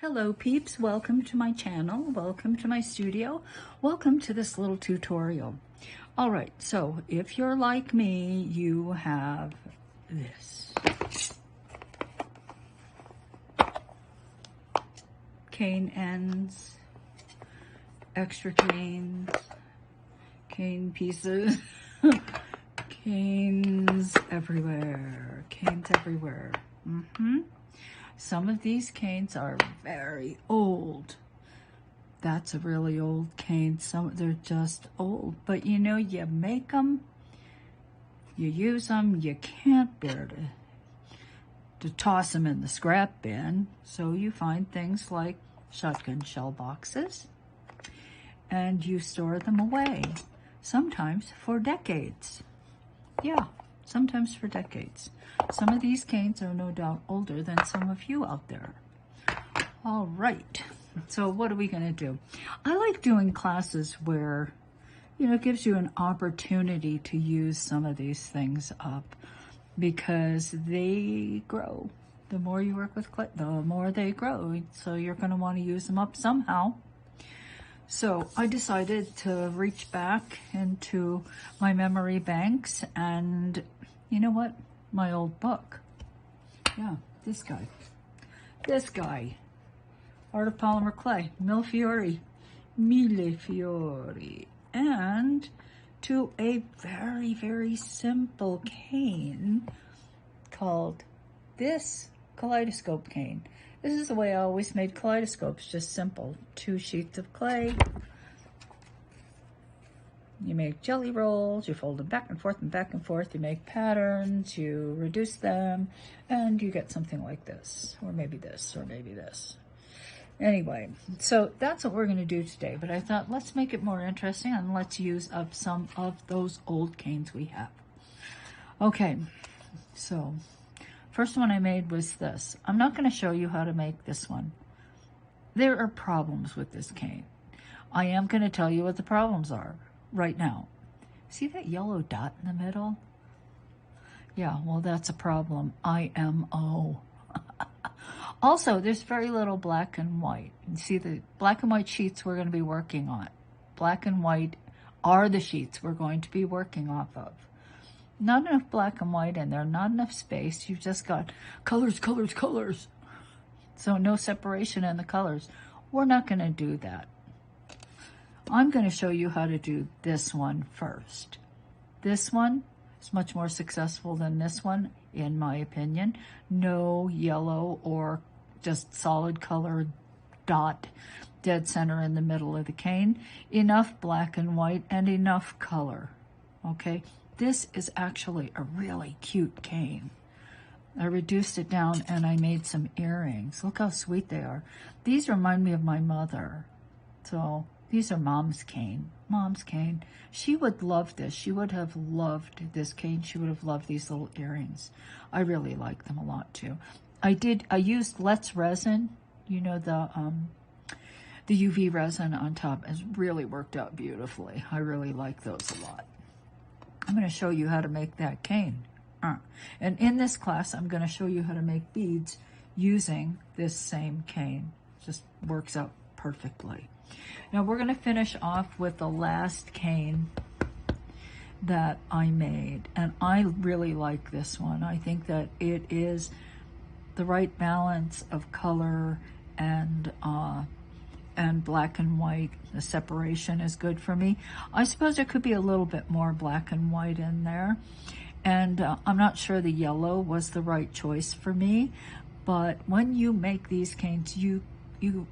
Hello peeps, welcome to my channel, welcome to my studio, welcome to this little tutorial. All right, so if you're like me, you have this. Cane ends, extra canes, cane pieces, canes everywhere, canes everywhere. Some of these canes are very old. That's a really old cane. Some, they're just old. But you know, you make them, you use them, you can't bear to toss them in the scrap bin. So you find things like shotgun shell boxes and you store them away, sometimes for decades. Yeah, sometimes for decades. Some of these canes are no doubt older than some of you out there. All right, so what are we gonna do? I like doing classes where, you know, it gives you an opportunity to use some of these things up because they grow. The more you work with clay, the more they grow. So you're gonna wanna use them up somehow. So I decided to reach back into my memory banks and you know what? My old book. Yeah, this guy. Art of Polymer Clay, Millefiori. And to a very, very simple cane called this Kaleidoscope cane. This is the way I always made kaleidoscopes, just simple. 2 sheets of clay. You make jelly rolls, you fold them back and forth and back and forth, you make patterns, you reduce them, and you get something like this, or maybe this, or maybe this. Anyway, so that's what we're gonna do today, but I thought let's make it more interesting and let's use up some of those old canes we have. Okay, so first one I made was this. I'm not gonna show you how to make this one. There are problems with this cane. I am gonna tell you what the problems are right now. See that yellow dot in the middle? Yeah, well, that's a problem. IMO. Also, there's very little black and white. You see the black and white sheets we're going to be working on. Black and white are the sheets we're going to be working off of. Not enough black and white in there, not enough space. You've just got colors, colors, colors. So no separation in the colors. We're not going to do that. I'm going to show you how to do this one first. This one is much more successful than this one, in my opinion. No yellow or just solid color dot dead center in the middle of the cane. Enough black and white and enough color, okay? This is actually a really cute cane. I reduced it down and I made some earrings. Look how sweet they are. These remind me of my mother. So these are Mom's cane. Mom's cane. She would love this. She would have loved this cane. She would have loved these little earrings. I really like them a lot too. I used Let's resin. You know, the UV resin on top has really worked out beautifully. I really like those a lot. I'm going to show you how to make that cane. And in this class, I'm going to show you how to make beads using this same cane. Just works out perfectly. Now we're going to finish off with the last cane that I made, and I really like this one. I think that it is the right balance of color and black and white. The separation is good for me. I suppose there could be a little bit more black and white in there, and I'm not sure the yellow was the right choice for me, but when you make these canes, you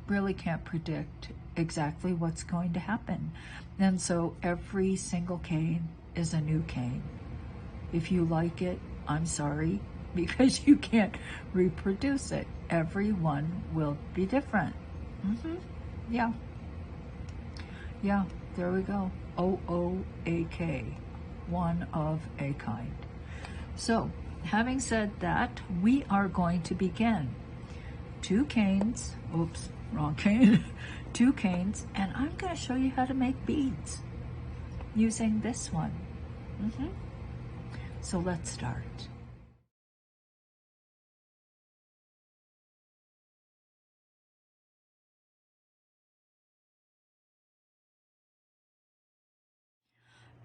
really can't predict exactly what's going to happen. And so every single cane is a new cane. If you like it, I'm sorry, because you can't reproduce it. Every one will be different. Yeah. Yeah, there we go. OOAK, one of a kind. So, having said that, we are going to begin. 2 canes, oops, wrong cane, 2 canes, and I'm going to show you how to make beads using this one. So let's start.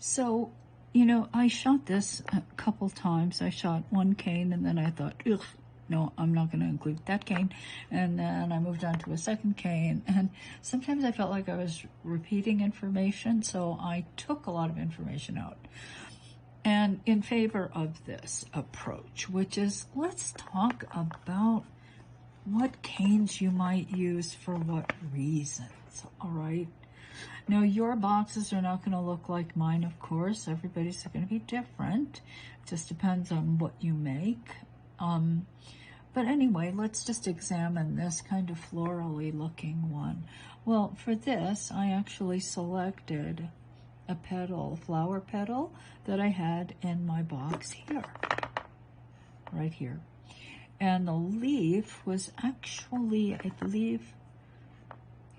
So, you know, I shot this a couple times. I shot one cane and then I thought, ugh, no, I'm not going to include that cane. And then I moved on to a second cane. And sometimes I felt like I was repeating information, so I took a lot of information out. And in favor of this approach, which is, let's talk about what canes you might use for what reasons, all right? Now, your boxes are not going to look like mine, of course. Everybody's going to be different. It just depends on what you make. But anyway, let's just examine this kind of florally looking one. Well, for this, I actually selected a petal, flower petal, that I had in my box here, right here. And the leaf was actually, I believe,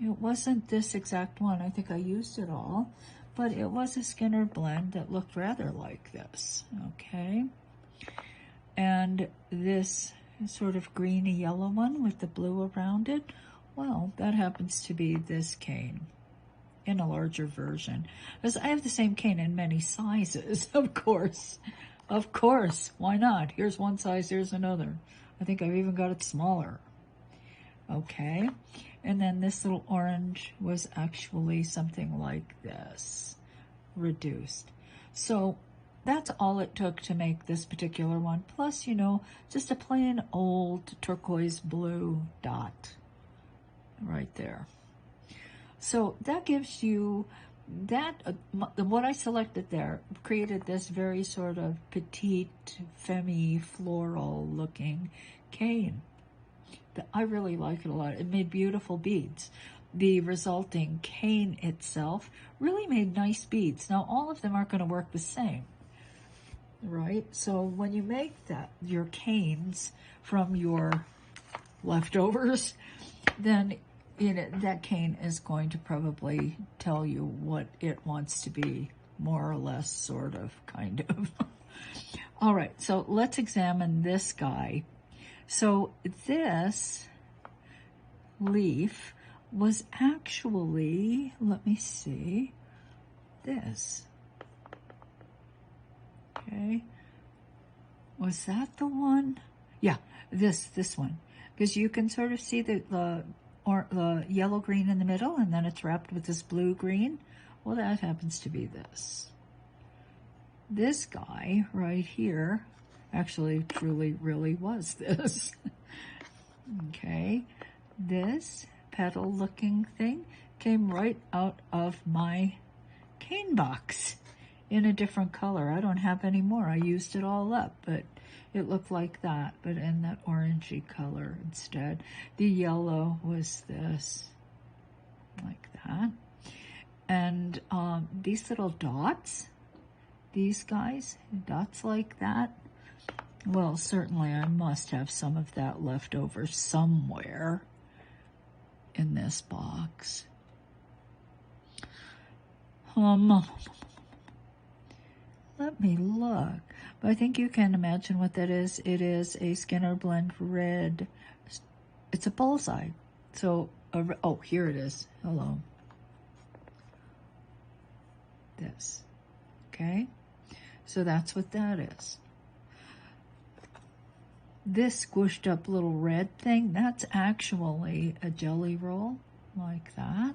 it wasn't this exact one. I think I used it all, but it was a Skinner blend that looked rather like this, okay? And this sort of greeny yellow one with the blue around it, well, that happens to be this cane in a larger version. Because I have the same cane in many sizes, of course. Of course, why not? Here's one size, here's another. I think I've even got it smaller. Okay, and then this little orange was actually something like this, reduced. So that's all it took to make this particular one. Plus, you know, just a plain old turquoise blue dot right there. So that gives you that, what I selected there created this very sort of petite, femme, floral looking cane. I really like it a lot. It made beautiful beads. The resulting cane itself really made nice beads. Now, all of them aren't going to work the same, right? So when you make that, your canes from your leftovers, then that cane is going to probably tell you what it wants to be, more or less, sort of, kind of. All right, so let's examine this guy. So this leaf was actually, let me see, this. Okay, was that the one? Yeah, this one, because you can sort of see the yellow green in the middle, and then it's wrapped with this blue green. Well, that happens to be this. This guy right here actually truly really was this. Okay, this petal looking thing came right out of my cane box in a different color. I don't have any more. I used it all up, but it looked like that, but in that orangey color instead. The yellow was this, like that. And these little dots, these guys, dots like that, well, certainly I must have some of that left over somewhere in this box. Let me look. But I think you can imagine what that is. It is a Skinner Blend red. It's a bullseye. So, oh, here it is. Hello. This. Okay? So that's what that is. This squished up little red thing, that's actually a jelly roll, like that.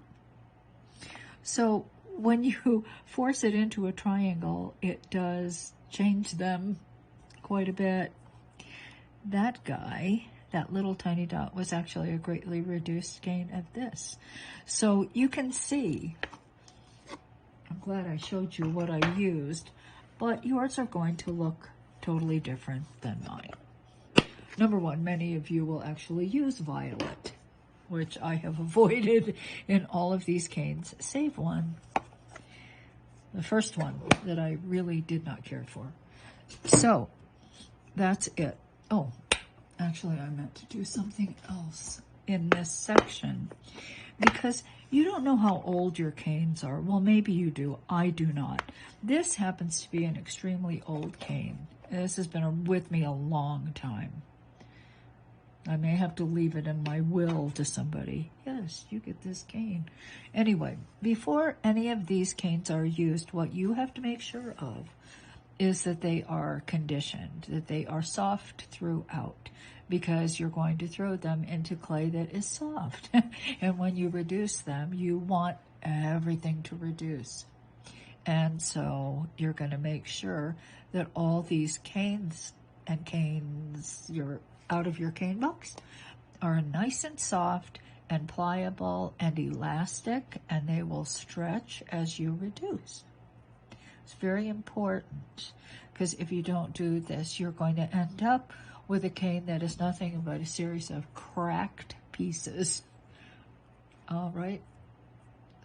So when you force it into a triangle, it does change them quite a bit. That guy, that little tiny dot, was actually a greatly reduced cane of this. So you can see, I'm glad I showed you what I used, but yours are going to look totally different than mine. Number one, many of you will actually use violet, which I have avoided in all of these canes, save one. The first one that I really did not care for. So, that's it. Oh, actually, I meant to do something else in this section, because you don't know how old your canes are. Well, maybe you do. I do not. This happens to be an extremely old cane. This has been with me a long time. I may have to leave it in my will to somebody. Yes, you get this cane. Anyway, before any of these canes are used, what you have to make sure of is that they are conditioned, that they are soft throughout, because you're going to throw them into clay that is soft. And when you reduce them, you want everything to reduce. And so you're going to make sure that all these canes and canes you're out of your cane box are nice and soft and pliable and elastic, and they will stretch as you reduce. It's very important, because if you don't do this, you're going to end up with a cane that is nothing but a series of cracked pieces. All right.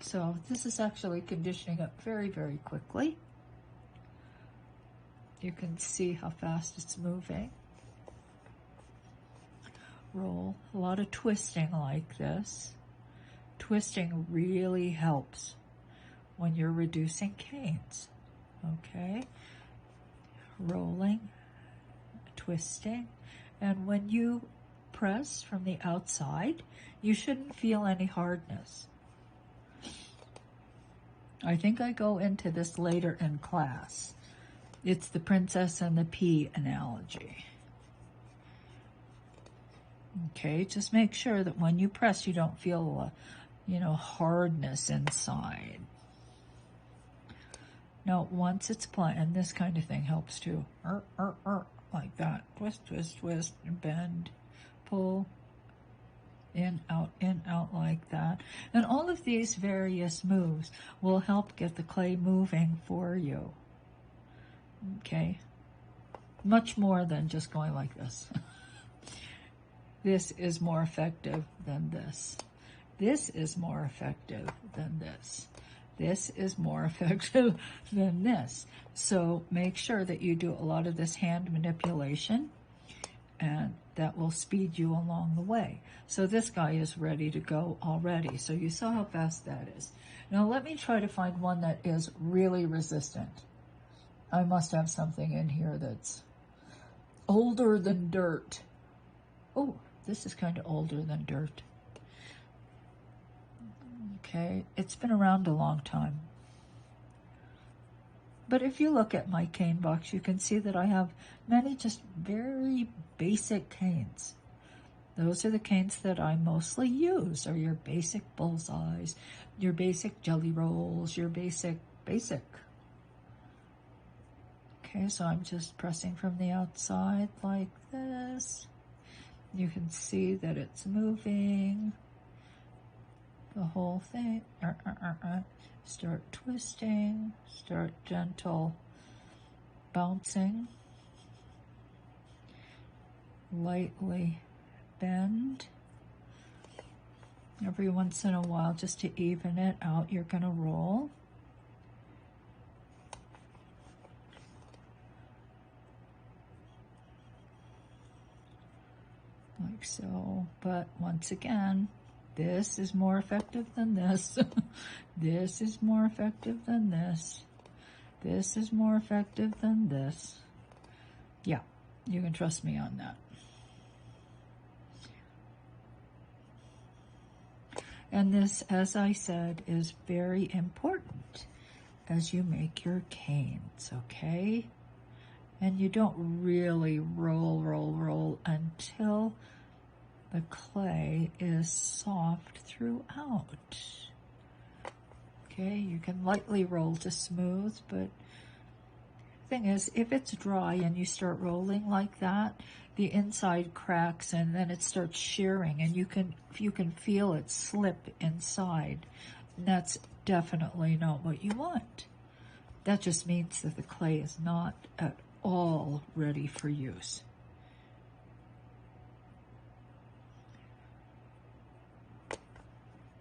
So this is actually conditioning up very, very quickly. You can see how fast it's moving. Roll. A lot of twisting like this. Twisting really helps when you're reducing canes. Okay. Rolling, twisting, and when you press from the outside, you shouldn't feel any hardness. I think I go into this later in class. It's the princess and the pea analogy. Okay, just make sure that when you press, you don't feel, hardness inside. Now, once it's planned, and this kind of thing helps too. Like that. Twist, twist, twist, bend, pull, in, out like that. And all of these various moves will help get the clay moving for you. Okay? Much more than just going like this. This is more effective than this. This is more effective than this. This is more effective than this. So make sure that you do a lot of this hand manipulation, and that will speed you along the way. So this guy is ready to go already. So you saw how fast that is. Now let me try to find one that is really resistant. I must have something in here that's older than dirt. Oh, this is kind of older than dirt. Okay, it's been around a long time. But if you look at my cane box, you can see that I have many just very basic canes. Those are the canes that I mostly use, or your basic bullseyes, your basic jelly rolls, your basic. Okay, so I'm just pressing from the outside like this. You can see that it's moving. The whole thing. Start twisting, start gentle bouncing, lightly bend. Every once in a while, just to even it out, you're going to roll. Like so. But once again, this is more effective than this. This is more effective than this. This is more effective than this. Yeah, you can trust me on that. And this, as I said, is very important as you make your canes, okay? And you don't really roll until the clay is soft throughout. Okay, you can lightly roll to smooth, but the thing is, if it's dry and you start rolling like that, the inside cracks and then it starts shearing, and you can feel it slip inside. And that's definitely not what you want. That just means that the clay is not at all ready for use.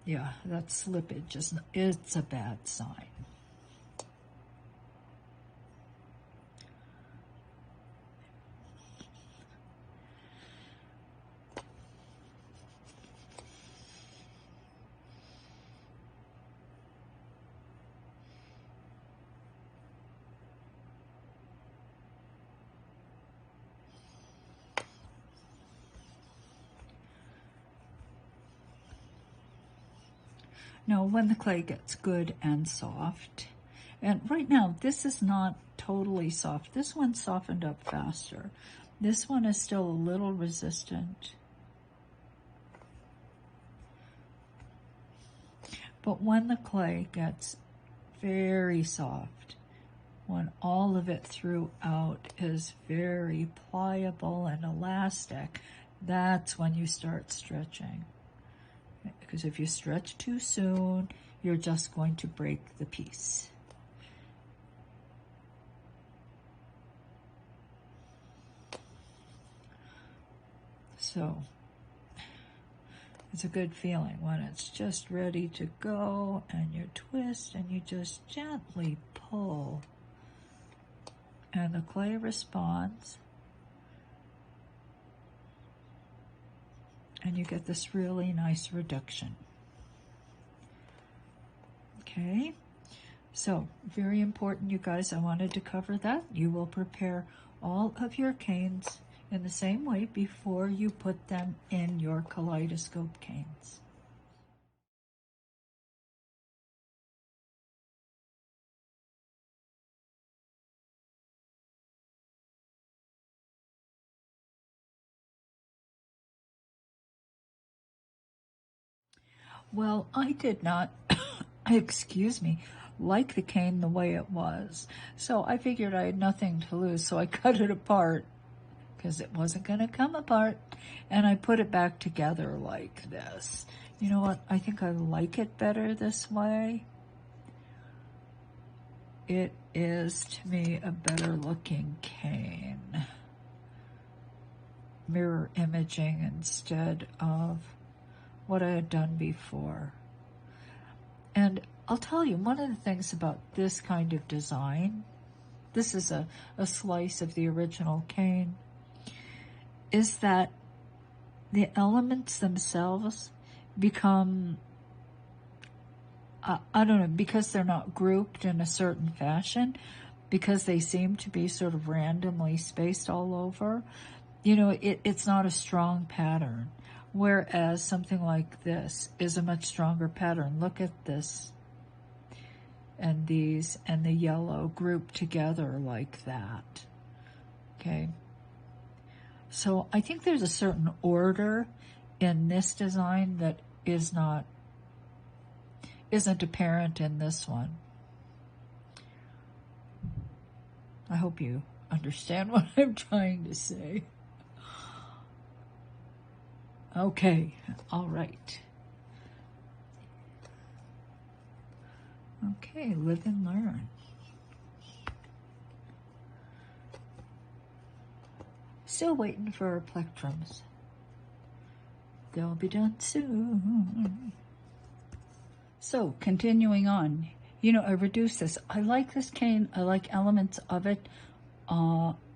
Yeah, that slippage it's a bad sign. Now, when the clay gets good and soft, and right now, this is not totally soft. This one softened up faster. This one is still a little resistant. But when the clay gets very soft, when all of it throughout is very pliable and elastic, that's when you start stretching. Because if you stretch too soon, you're just going to break the piece. So it's a good feeling when it's just ready to go and you twist and you just gently pull and the clay responds and you get this really nice reduction. Okay, so very important, you guys. I wanted to cover that. You will prepare all of your canes in the same way before you put them in your Kaleidoscope canes. Well, I did not, excuse me, like the cane the way it was. So I figured I had nothing to lose, so I cut it apart because it wasn't going to come apart. And I put it back together like this. You know what? I think I like it better this way. It is, to me, a better looking cane. Mirror imaging instead of what I had done before. And I'll tell you, one of the things about this kind of design, this is a slice of the original cane, is that the elements themselves become, I don't know, because they're not grouped in a certain fashion, because they seem to be sort of randomly spaced all over, you know, it's not a strong pattern. Whereas something like this is a much stronger pattern. Look at this and these and the yellow grouped together like that. Okay. So I think there's a certain order in this design that isn't apparent in this one. I hope you understand what I'm trying to say. Okay, all right. Okay, live and learn. Still waiting for our plectrums. They'll be done soon. So, continuing on. You know, I reduced this. I like this cane. I like elements of it.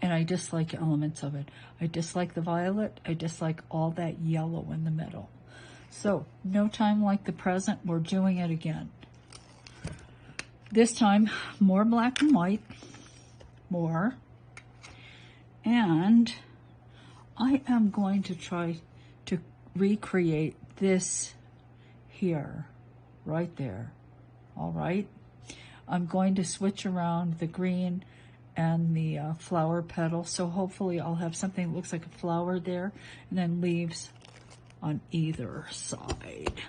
And I dislike elements of it. I dislike the violet. I dislike all that yellow in the middle. So, no time like the present. We're doing it again. This time, more black and white. More. And I am going to try to recreate this here, right there. All right? I'm going to switch around the green and the flower petal. So hopefully I'll have something that looks like a flower there and then leaves on either side.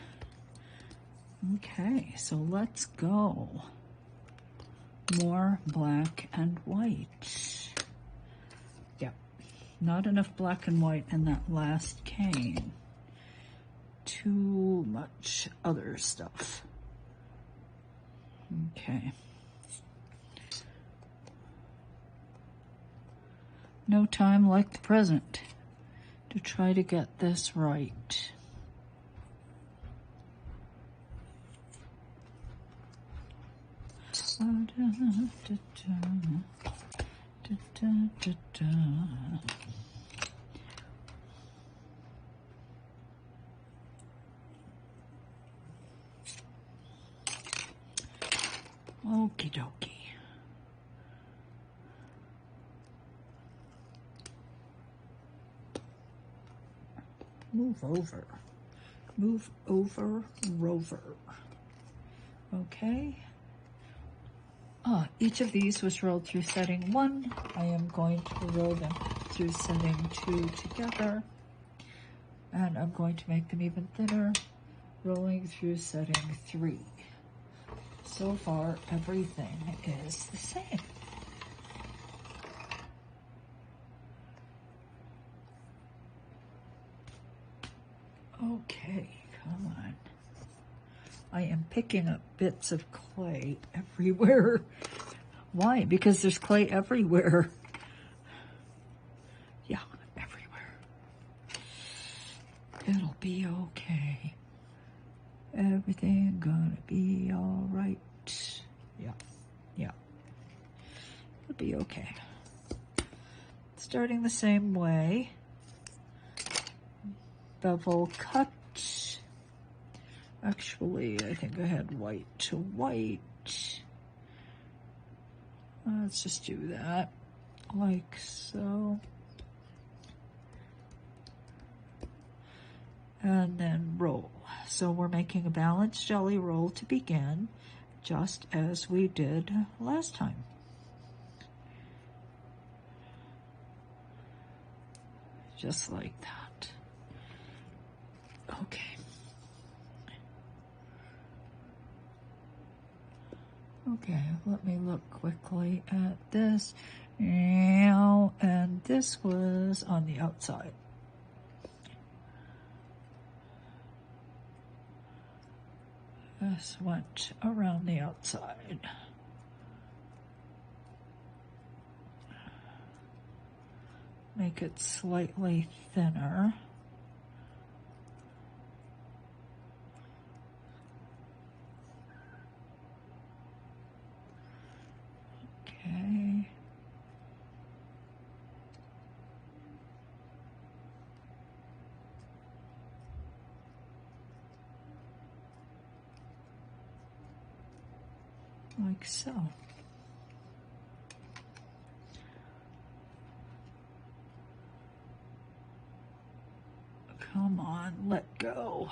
Okay, so let's go. More black and white. Yep, not enough black and white in that last cane. Too much other stuff. Okay. No time like the present to try to get this right. Okie dokie. Move over. Move over, rover. Okay. Each of these was rolled through setting 1. I am going to roll them through setting 2 together. And I'm going to make them even thinner, rolling through setting 3. So far, everything is the same. Okay, come on. I am picking up bits of clay everywhere. Why? Because there's clay everywhere. Yeah, everywhere. It'll be okay. Everything gonna be all right. Yeah, yeah. It'll be okay. Starting the same way. Bevel cut. Actually, I think I had white to white. Let's just do that, like so. And then roll. So we're making a balanced jelly roll to begin, just as we did last time. Just like that. Okay. Okay, let me look quickly at this. And this was on the outside. This went around the outside. Make it slightly thinner. Okay. Like so. Come on, let go.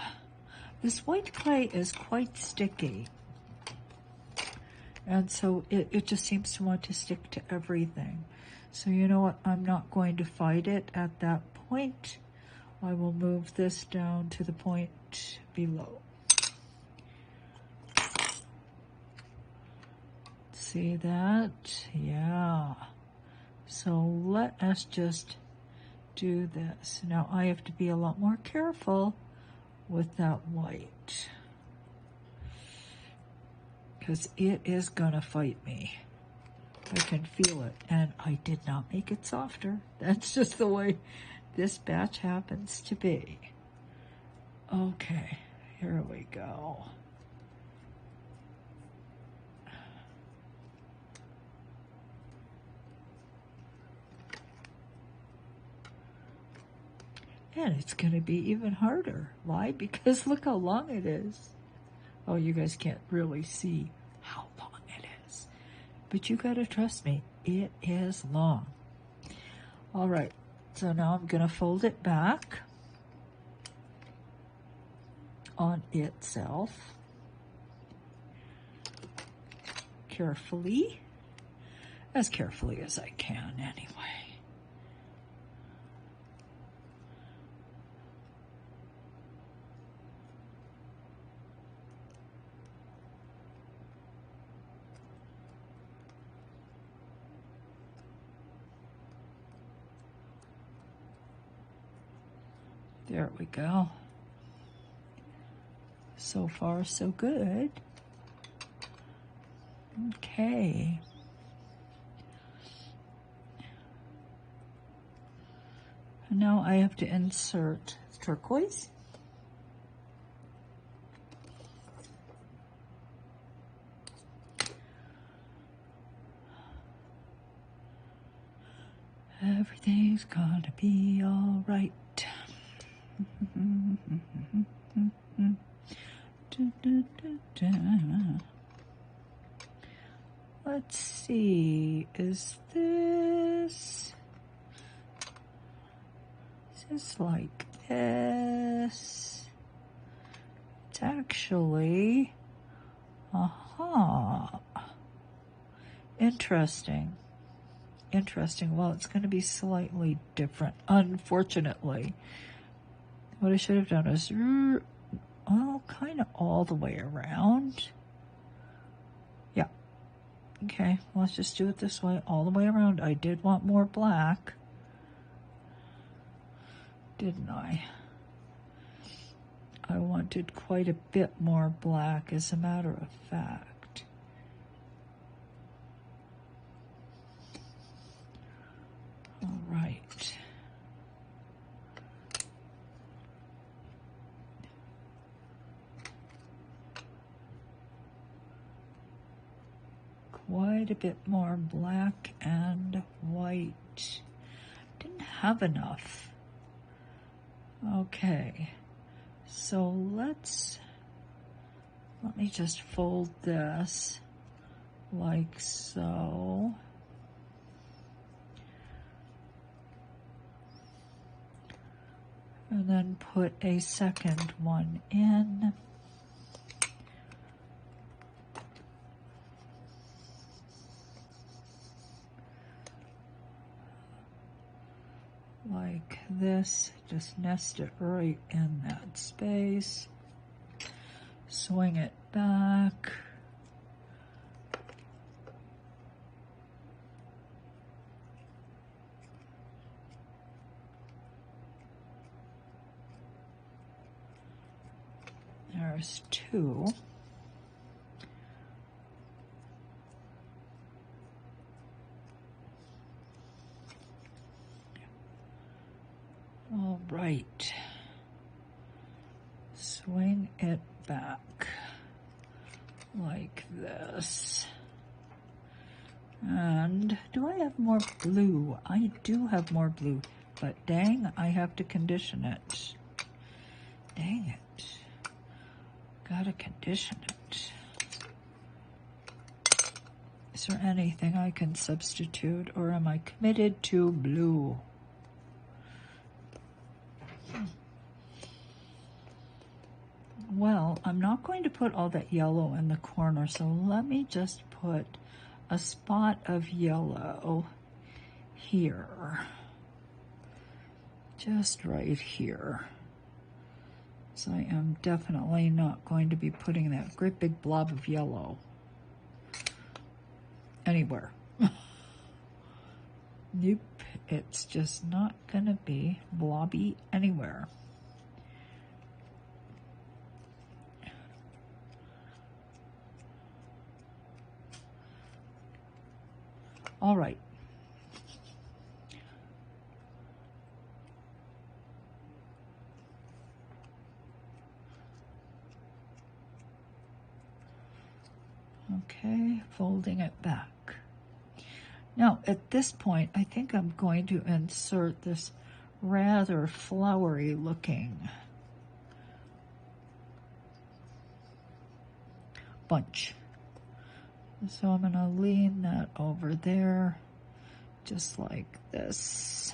This white clay is quite sticky. And so it just seems to want to stick to everything. So you know what? I'm not going to fight it at that point. I will move this down to the point below. See that? Yeah. So let us just do this. Now I have to be a lot more careful with that white, because it is gonna fight me. I can feel it, and I did not make it softer. That's just the way this batch happens to be. Okay, here we go. And it's gonna be even harder. Why? Because look how long it is. Oh, you guys can't really see how long it is. But you gotta trust me, it is long. All right, so now I'm gonna fold it back on itself. Carefully. As carefully as I can, anyway. There we go. So far, so good. Okay. And now I have to insert turquoise. Everything's gonna be all right. Let's see, is this like this? It's actually Aha. Interesting. Interesting. Well, it's going to be slightly different, unfortunately. What I should have done is, well, kind of all the way around. Yeah. Okay, let's just do it this way, all the way around. I did want more black, didn't I? I wanted quite a bit more black, as a matter of fact. All right. Quite a bit more black and white. Didn't have enough. Okay. So let me just fold this like so. And then put a second one in. Like this, just nest it right in that space. Swing it back. There's two. All right. Swing it back like this. And do I have more blue? I do have more blue, but dang, I have to condition it. Dang it. Gotta condition it. Is there anything I can substitute, or am I committed to blue? Well, I'm not going to put all that yellow in the corner, so let me just put a spot of yellow here. Just right here. So I am definitely not going to be putting that great big blob of yellow anywhere. Nope, it's just not gonna be blobby anywhere. All right. Okay, folding it back. Now, at this point, I think I'm going to insert this rather flowery looking bunch. So I'm going to lean that over there, just like this.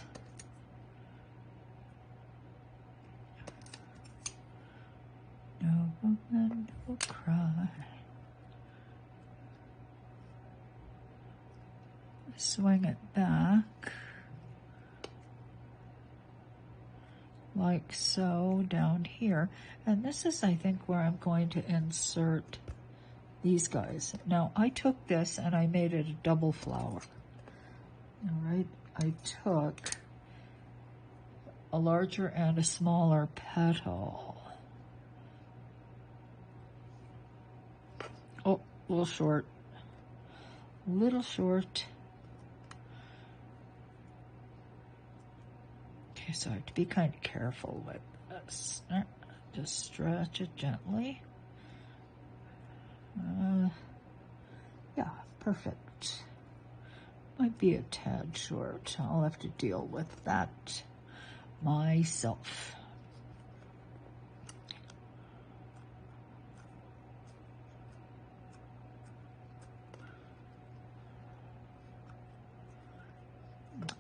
No woman will cry. Swing it back, like so, down here. And this is, I think, where I'm going to insert these guys. Now, I took this and I made it a double flower. All right, I took a larger and a smaller petal. Oh, a little short. Little short. Okay, so I have to be kind of careful with this. Just stretch it gently. Yeah, perfect. Might be a tad short. I'll have to deal with that myself.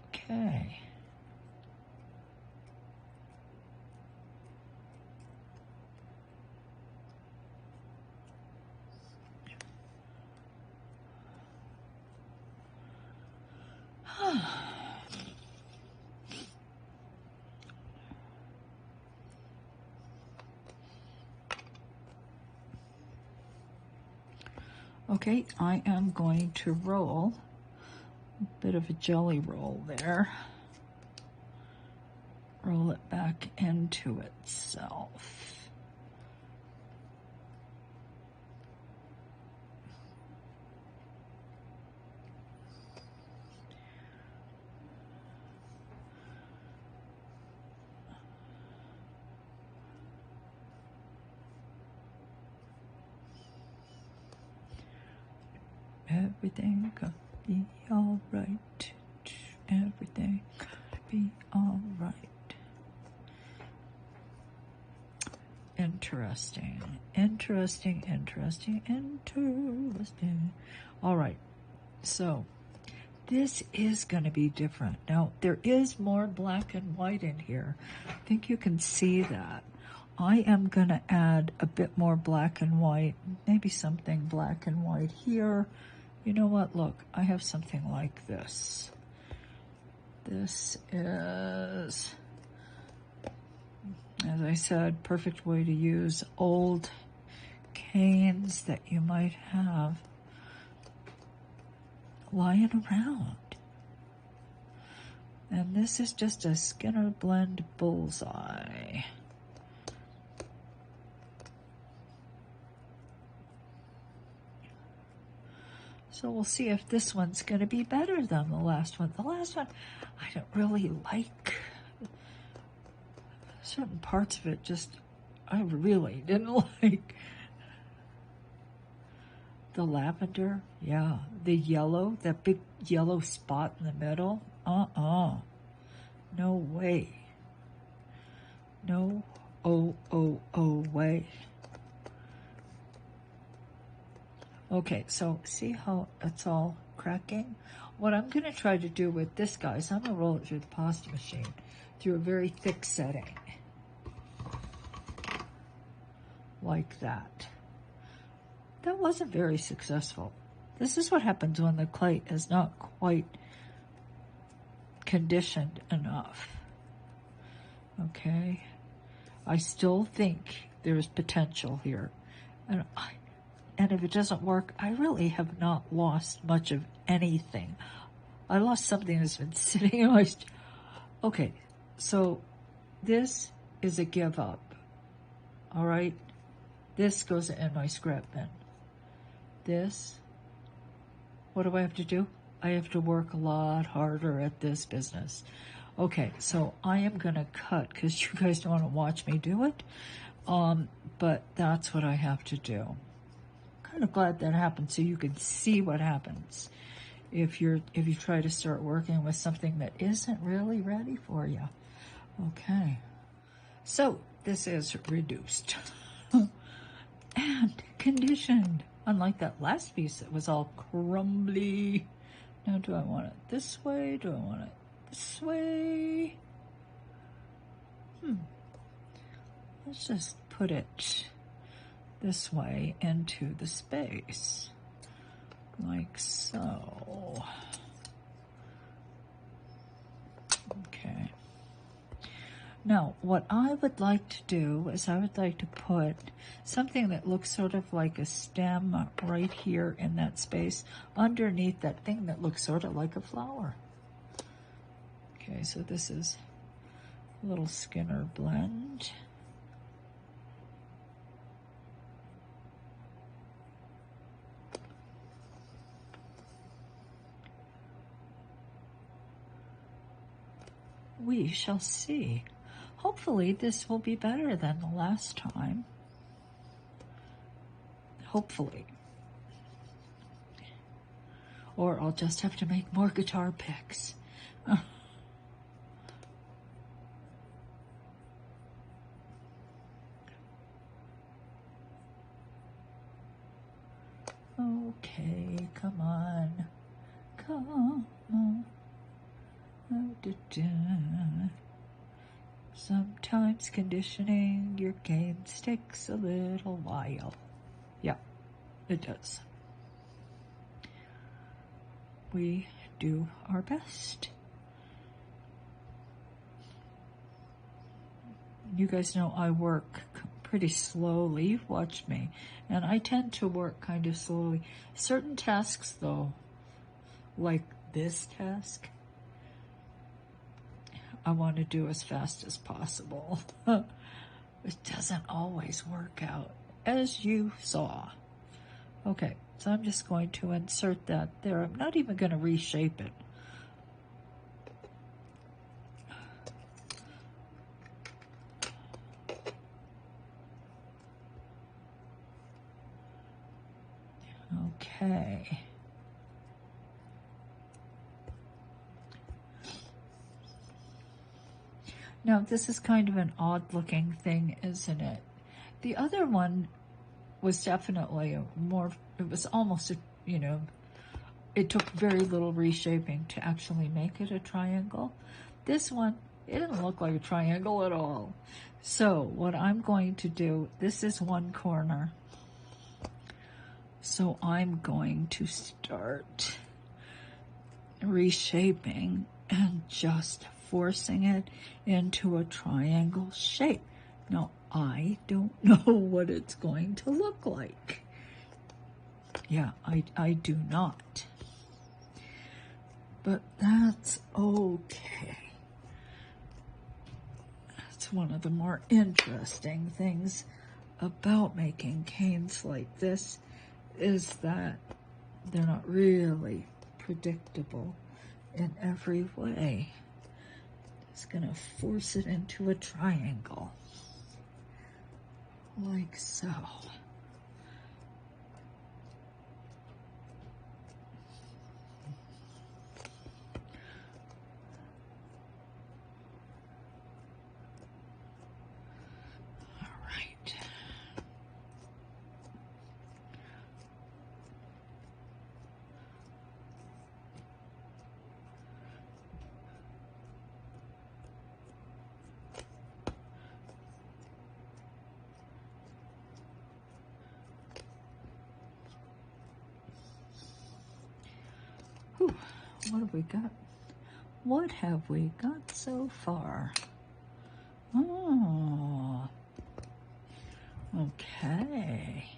Okay. Okay, I am going to roll a bit of a jelly roll there. Roll it back into itself. Everything gonna be alright. Everything gonna be alright. Interesting. Interesting, interesting, interesting. Alright, so this is going to be different. Now, there is more black and white in here. I think you can see that. I am going to add a bit more black and white, maybe something black and white here. You know what? Look, I have something like this. This is, as I said, perfect way to use old canes that you might have lying around. And this is just a Skinner Blend Bullseye. So we'll see if this one's going to be better than the last one. The last one, I don't really like. Certain parts of it just, I really didn't like. The lavender, yeah. The yellow, that big yellow spot in the middle, no way. No, oh way. Okay, so see how it's all cracking? What I'm going to try to do with this, guys, I'm going to roll it through the pasta machine through a very thick setting. Like that. That wasn't very successful. This is what happens when the clay is not quite conditioned enough. Okay? I still think there's potential here. And if it doesn't work, I really have not lost much of anything. I lost something that's been sitting in my... Okay, so this is a give up. All right? This goes in my scrap bin. This, what do I have to do? I have to work a lot harder at this business. Okay, so I am going to cut because you guys don't want to watch me do it. But that's what I have to do. Kind of glad that happened so you can see what happens if you try to start working with something that isn't really ready for you. Okay, so this is reduced and conditioned, unlike that last piece that was all crumbly. Now, do I want it this way? Do I want it this way? Let's just put it this way into the space, like so. Okay. Now, what I would like to do is I would like to put something that looks sort of like a stem right here in that space underneath that thing that looks sort of like a flower. Okay, so this is a little Skinner blend. We shall see. Hopefully this will be better than the last time. Hopefully. Or I'll just have to make more guitar picks. Okay, come on. Come on. Sometimes conditioning your games takes a little while. Yeah, it does. We do our best. You guys know I work pretty slowly. You've watched me. And I tend to work kind of slowly. Certain tasks, though, like this task, I want to do as fast as possible. It doesn't always work out, as you saw. Okay, so I'm just going to insert that there. I'm not even going to reshape it. Okay. Now, this is kind of an odd-looking thing, isn't it? The other one was definitely more, it was almost, you know, it took very little reshaping to actually make it a triangle. This one, it didn't look like a triangle at all. So what I'm going to do, this is one corner. So I'm going to start reshaping and just forcing it into a triangle shape. Now, I don't know what it's going to look like. Yeah, I do not. But that's okay. That's one of the more interesting things about making canes like this, is that they're not really predictable in every way. Just gonna force it into a triangle, like so. All right. Whew. What have we got? What have we got so far? Oh, okay.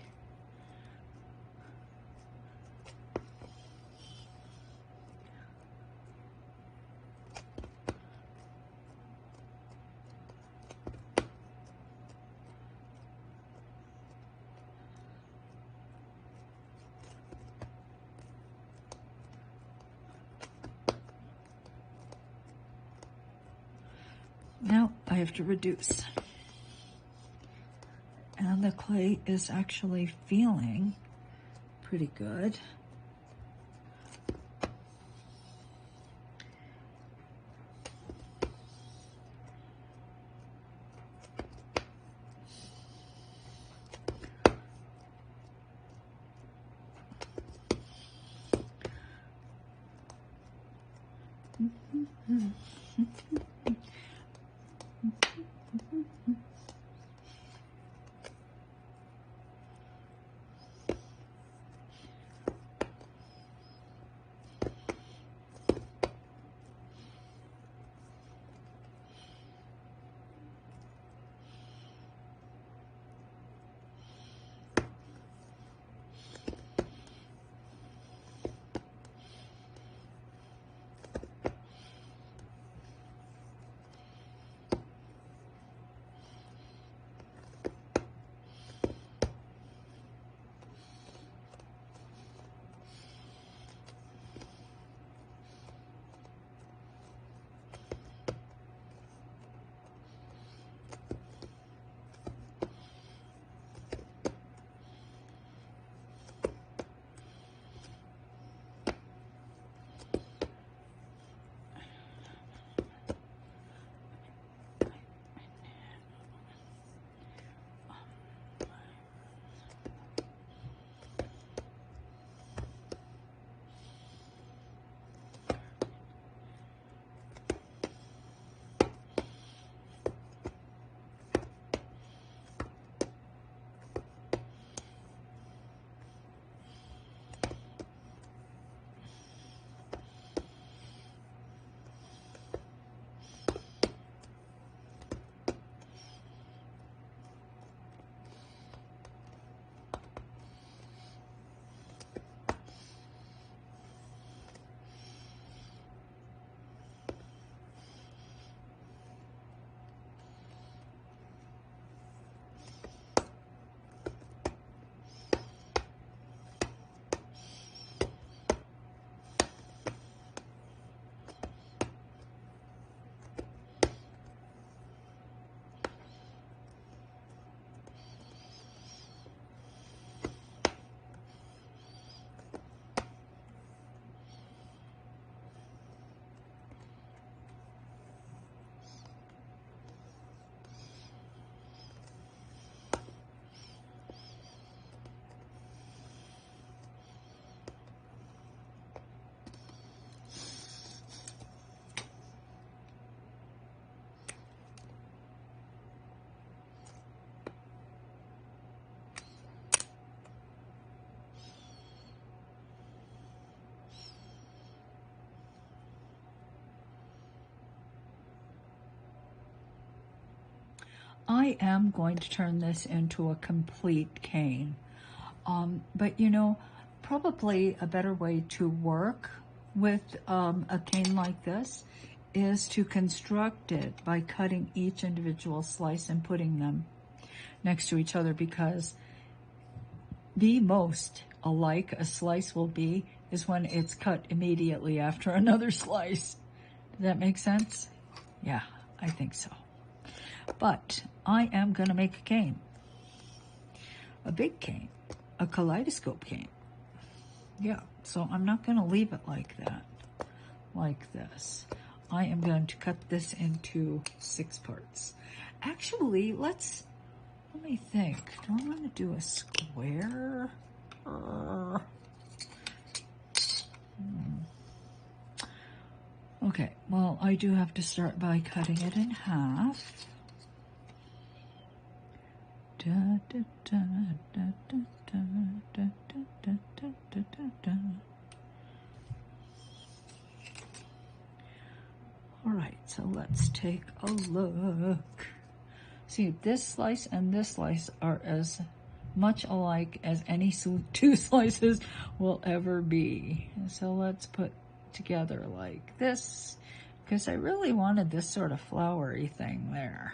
Now I have to reduce. And the clay is actually feeling pretty good. I am going to turn this into a complete cane. But you know, probably a better way to work with a cane like this is to construct it by cutting each individual slice and putting them next to each other, because the most alike a slice will be is when it's cut immediately after another slice. Does that make sense? Yeah, I think so. But I am going to make a cane. A big cane. A kaleidoscope cane. Yeah, so I'm not going to leave it like that. Like this. I am going to cut this into 6 parts. Actually, let me think. Do I want to do a square? Okay, well, I do have to start by cutting it in half. All right, so let's take a look. See, this slice and this slice are as much alike as any 2 slices will ever be. So let's put together like this, because I really wanted this sort of flowery thing there.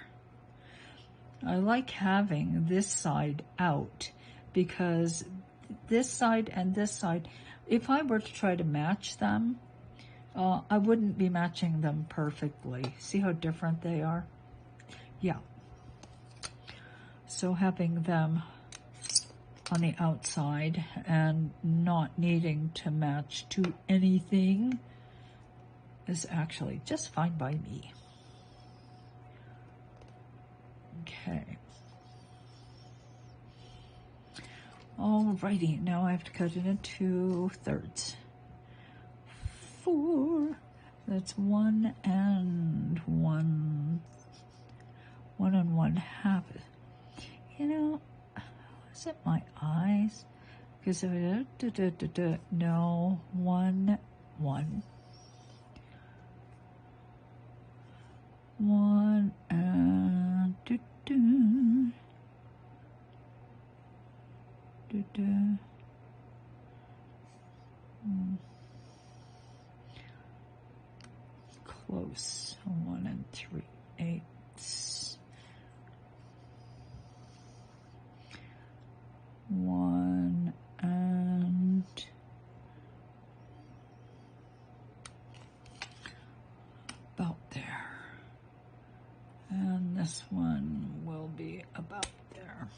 I like having this side out, because this side and this side, if I were to try to match them, I wouldn't be matching them perfectly. See how different they are? Yeah. So having them on the outside and not needing to match to anything is actually just fine by me. Okay. Alrighty, now I have to cut it into thirds. 4. That's 1 and 1. 1 and 1/2. You know, is it my eyes? Because if I no, 1, 1. 1 and close. 1 and 3/8. 1 and about there. And this one will be about there.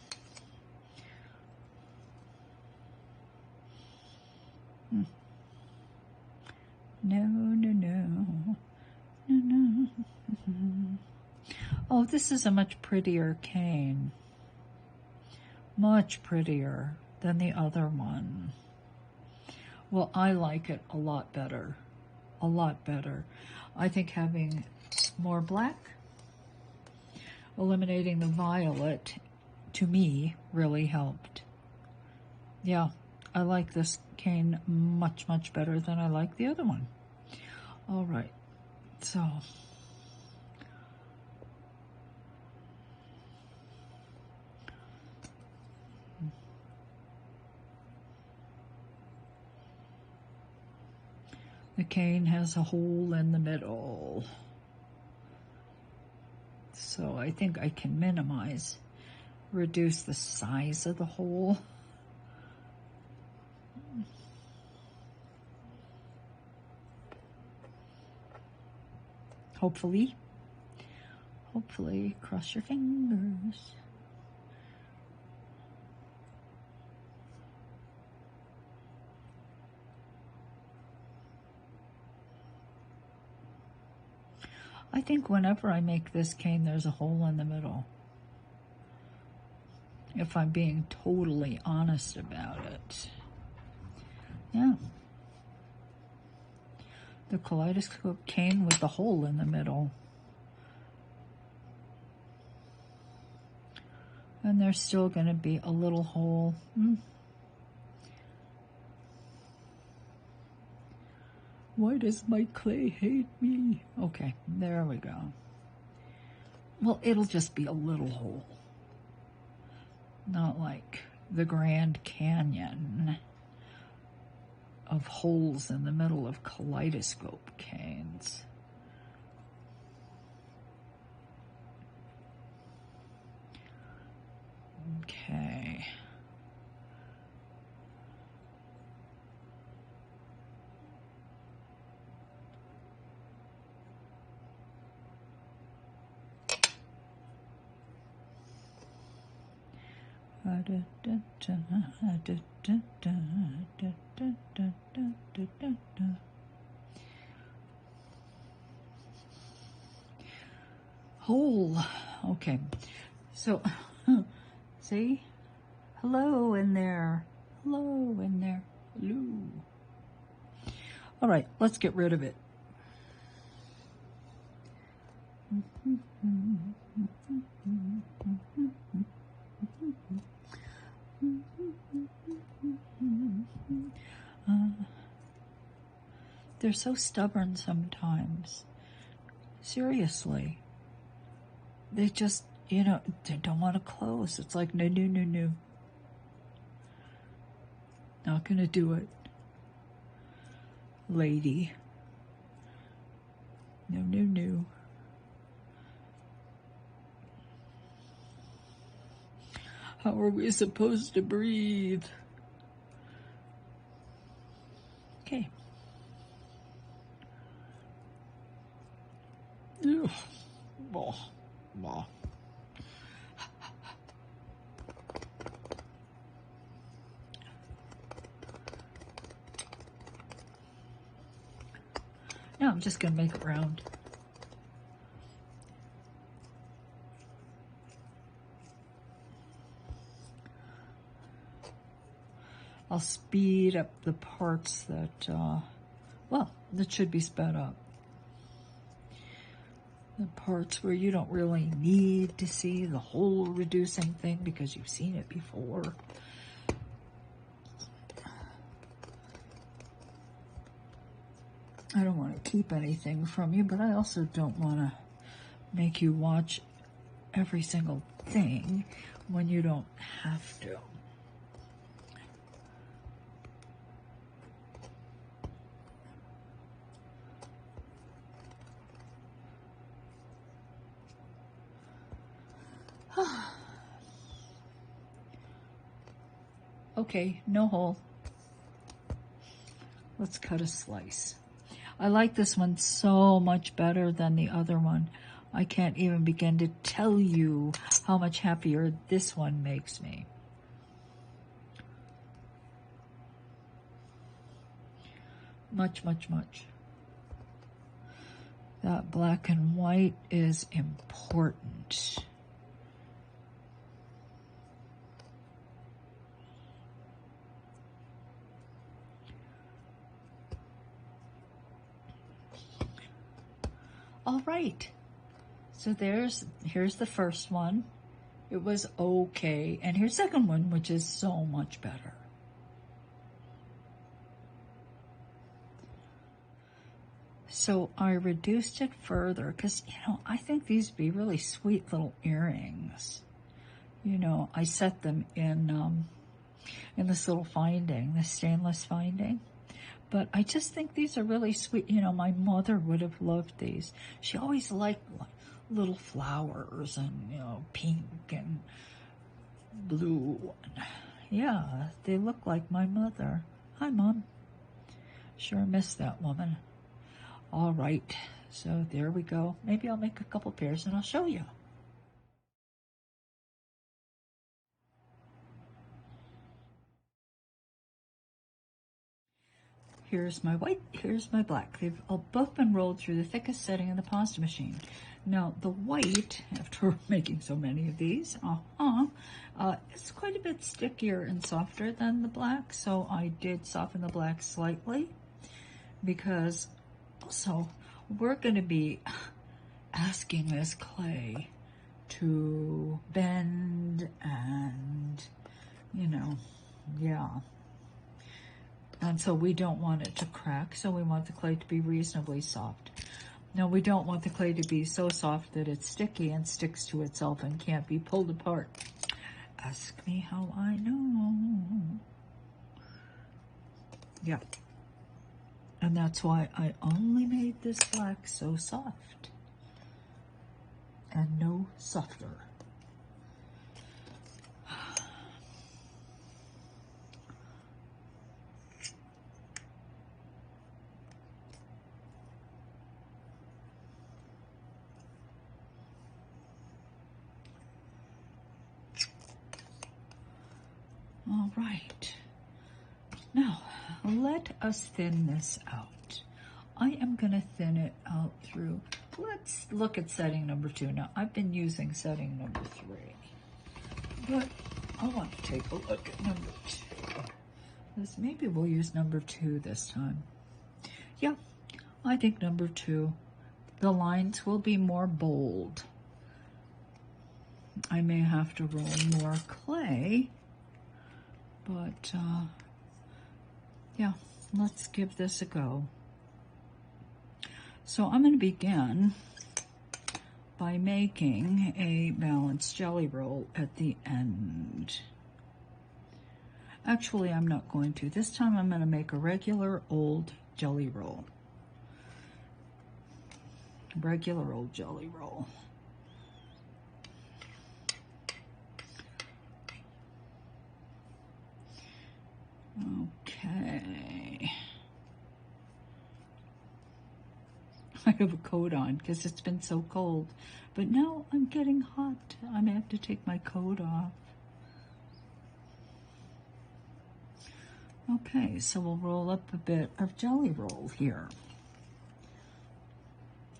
No. Oh, this is a much prettier cane. Much prettier than the other one. Well, I like it a lot better. A lot better. I think having more black, eliminating the violet, to me, really helped. Yeah, I like this cane much, much better than I like the other one. All right, so the cane has a hole in the middle. So I think I can reduce the size of the hole. Hopefully, cross your fingers. I think whenever I make this cane, there's a hole in the middle. If I'm being totally honest about it. Yeah. The Kaleidoscope cane with the hole in the middle. And there's still going to be a little hole. Why does my clay hate me? Okay, there we go. well, it'll just be a little hole. Not like the Grand Canyon of holes in the middle of Kaleidoscope canes. Okay. Hole. Okay. So, see? Hello in there. Hello in there. Hello. All right, let's get rid of it. They're so stubborn sometimes. Seriously. They just, you know, they don't want to close. It's like, no, no, no, no. Not gonna do it. Lady. No, no, no. How are we supposed to breathe? Okay. Ugh. Oh. Oh. Now I'm just going to make it round. I'll speed up the parts that, well, that should be sped up. The parts where you don't really need to see the whole reducing thing because you've seen it before. I don't want to keep anything from you, but I also don't want to make you watch every single thing when you don't have to. Okay, no hole. Let's cut a slice. I like this one so much better than the other one. I can't even begin to tell you how much happier this one makes me. Much, much, much. That black and white is important. All right, so here's the first one. It was okay, and here's the second one, which is so much better. So I reduced it further because, you know, I think these would be really sweet little earrings. You know, I set them in this little finding, this stainless finding. But I just think these are really sweet. You know, my mother would have loved these. She always liked little flowers and, you know, pink and blue. Yeah, they look like my mother. Hi, Mom. Sure miss that woman. All right, so there we go. Maybe I'll make a couple pairs and I'll show you. Here's my white, here's my black. They've both been rolled through the thickest setting in the pasta machine. Now, the white, after making so many of these, it's quite a bit stickier and softer than the black, so I did soften the black slightly, because also we're going to be asking this clay to bend and, you know, yeah. And so we don't want it to crack, so we want the clay to be reasonably soft. Now we don't want the clay to be so soft that it's sticky and sticks to itself and can't be pulled apart. Ask me how I know. Yeah. And that's why I only made this black so soft and no softer. All right, now let us thin this out. I am going to thin it out through, let's look at setting number 2. Now, I've been using setting number 3, but I want to take a look at number 2. Because maybe we'll use number 2 this time. Yeah, I think number 2, the lines will be more bold. I may have to roll more clay. But, yeah, let's give this a go. So I'm going to begin by making a balanced jelly roll at the end. Actually, I'm not going to. This time I'm going to make a regular old jelly roll. Regular old jelly roll. Okay. I have a coat on because it's been so cold, but now I'm getting hot. I may have to take my coat off. Okay, so we'll roll up a bit of jelly roll here.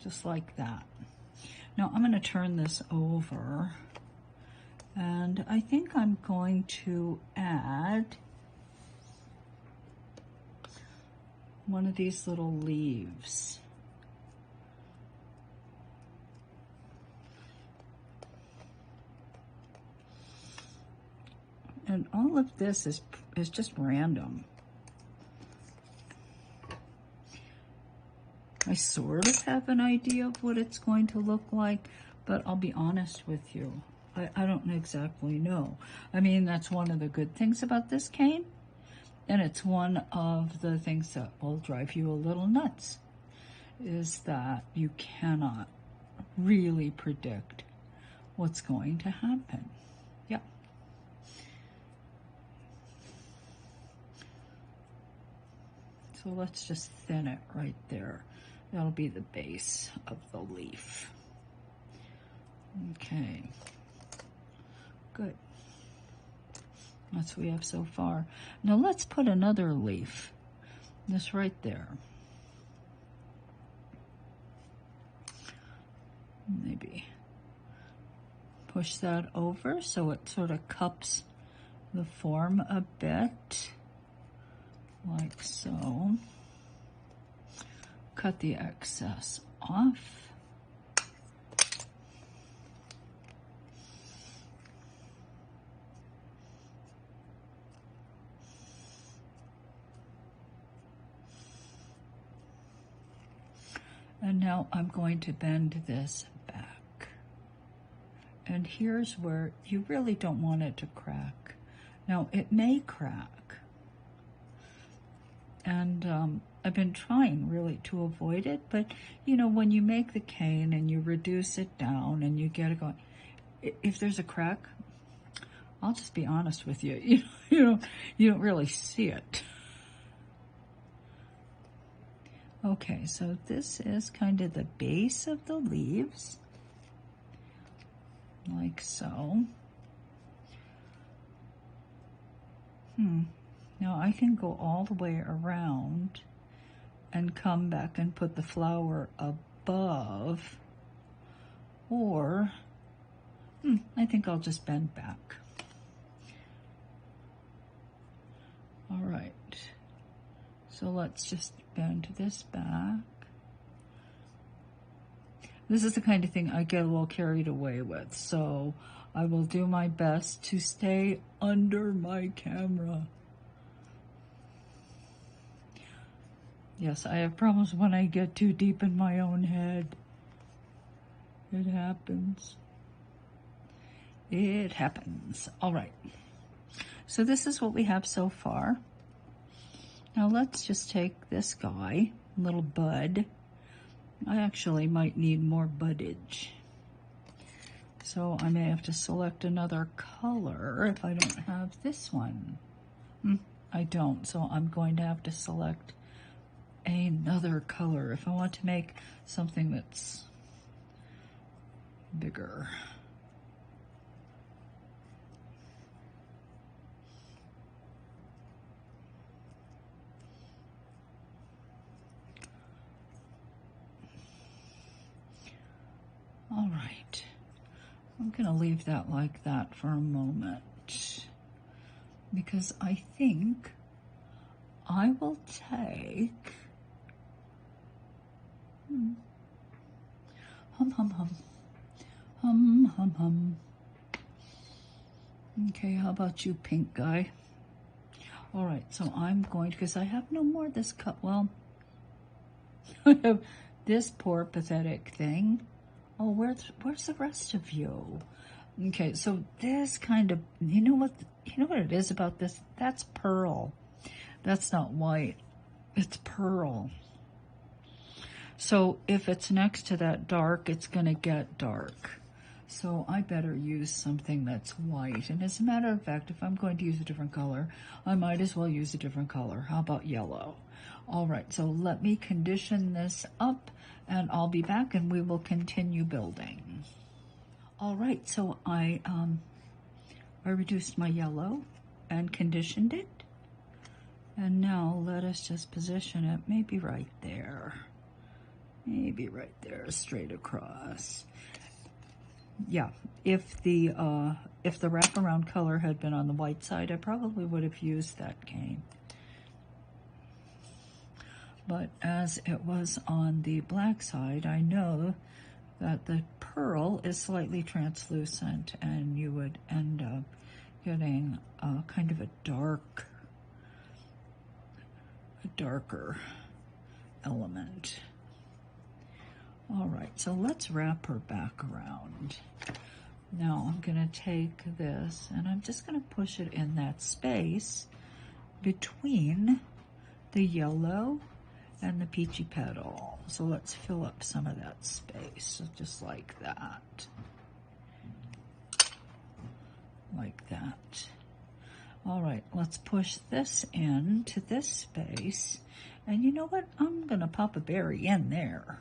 Just like that. Now I'm going to turn this over, and I think I'm going to add one of these little leaves. And all of this is just random. I sort of have an idea of what it's going to look like, but I'll be honest with you. I don't exactly know. I mean, that's one of the good things about this cane. And it's one of the things that will drive you a little nuts, is that you cannot really predict what's going to happen. Yeah. So let's just thin it right there. That'll be the base of the leaf. Okay. Good. That's what we have so far. Now let's put another leaf, this right there. Maybe push that over so it sort of cups the form a bit, like so. Cut the excess off. And now I'm going to bend this back. And here's where you really don't want it to crack. Now, it may crack. And I've been trying really to avoid it, but you know, when you make the cane and you reduce it down and you get it going, if there's a crack, I'll just be honest with you, you don't really see it. Okay, so this is kind of the base of the leaves, like so. Now I can go all the way around and come back and put the flower above, or I think I'll just bend back. All right, so let's just bend this back. This is the kind of thing I get a little carried away with, so I will do my best to stay under my camera. Yes, I have problems when I get too deep in my own head. It happens. It happens. All right. So this is what we have so far. Now let's just take this guy, little bud. I actually might need more buddage. So I may have to select another color if I don't have this one. I don't, so I'm going to have to select another color if I want to make something that's bigger. All right, I'm going to leave that like that for a moment because I think I will take hum hum hum hum hum hum. Okay, how about you, pink guy? All right, so I'm going to, because I have no more of this cut. Well, I have this poor pathetic thing. Oh, where's the rest of you? Okay, so this kind of, you know what it is about this? That's pearl. That's not white. It's pearl. So if it's next to that dark, it's going to get dark. So I better use something that's white. And as a matter of fact, if I'm going to use a different color, I might as well use a different color. How about yellow? All right, so let me condition this up and I'll be back and we will continue building. All right, so I reduced my yellow and conditioned it. And now let us just position it maybe right there. Maybe right there, straight across. Yeah, if the wraparound color had been on the white side, I probably would have used that cane. But as it was on the black side, I know that the pearl is slightly translucent and you would end up getting kind of a darker element. All right, so let's wrap her back around. Now I'm going to take this and I'm just going to push it in that space between the yellow and the peachy petal. So let's fill up some of that space, just like that. Like that. All right, let's push this into this space. And you know what? I'm going to pop a berry in there.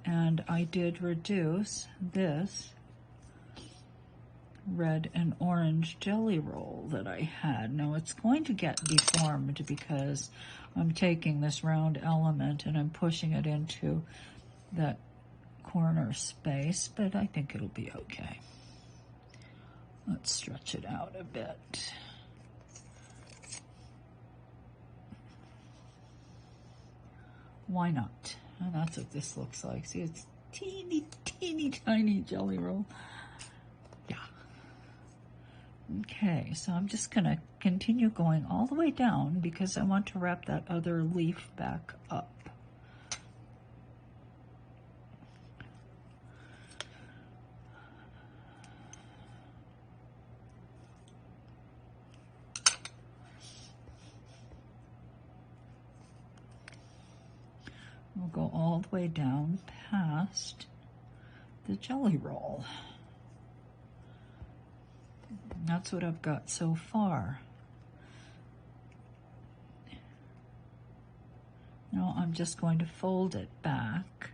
And I did reduce this red and orange jelly roll that I had. Now it's going to get deformed because I'm taking this round element and I'm pushing it into that corner space, but I think it'll be okay. Let's stretch it out a bit. Why not? And that's what this looks like. See, it's teeny, teeny, tiny jelly roll. Yeah. Okay, so I'm just going to continue going all the way down because I want to wrap that other leaf back up. We'll go all the way down past the jelly roll. That's what I've got so far. Now I'm just going to fold it back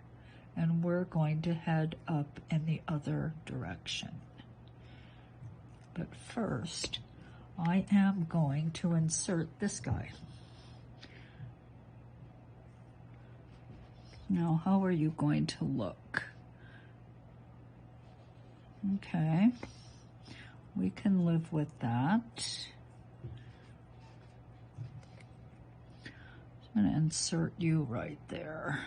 and we're going to head up in the other direction. But first, I am going to insert this guy. Now, how are you going to look? Okay, we can live with that. I'm going to insert you right there.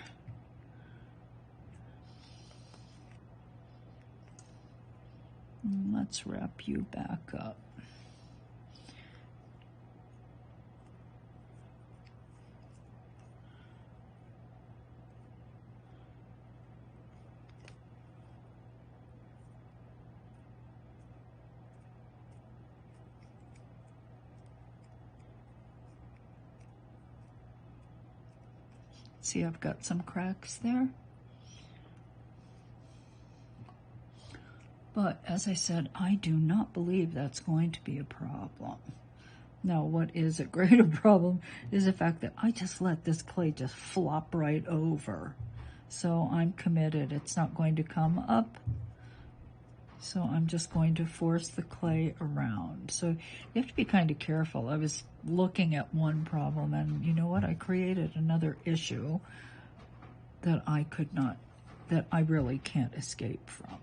And let's wrap you back up. See, I've got some cracks there. But as I said, I do not believe that's going to be a problem. Now, what is a greater problem is the fact that I just let this clay just flop right over. So I'm committed. It's not going to come up. So I'm just going to force the clay around. So you have to be kind of careful. I was looking at one problem, and you know what? I created another issue that I could not, that I really can't escape from.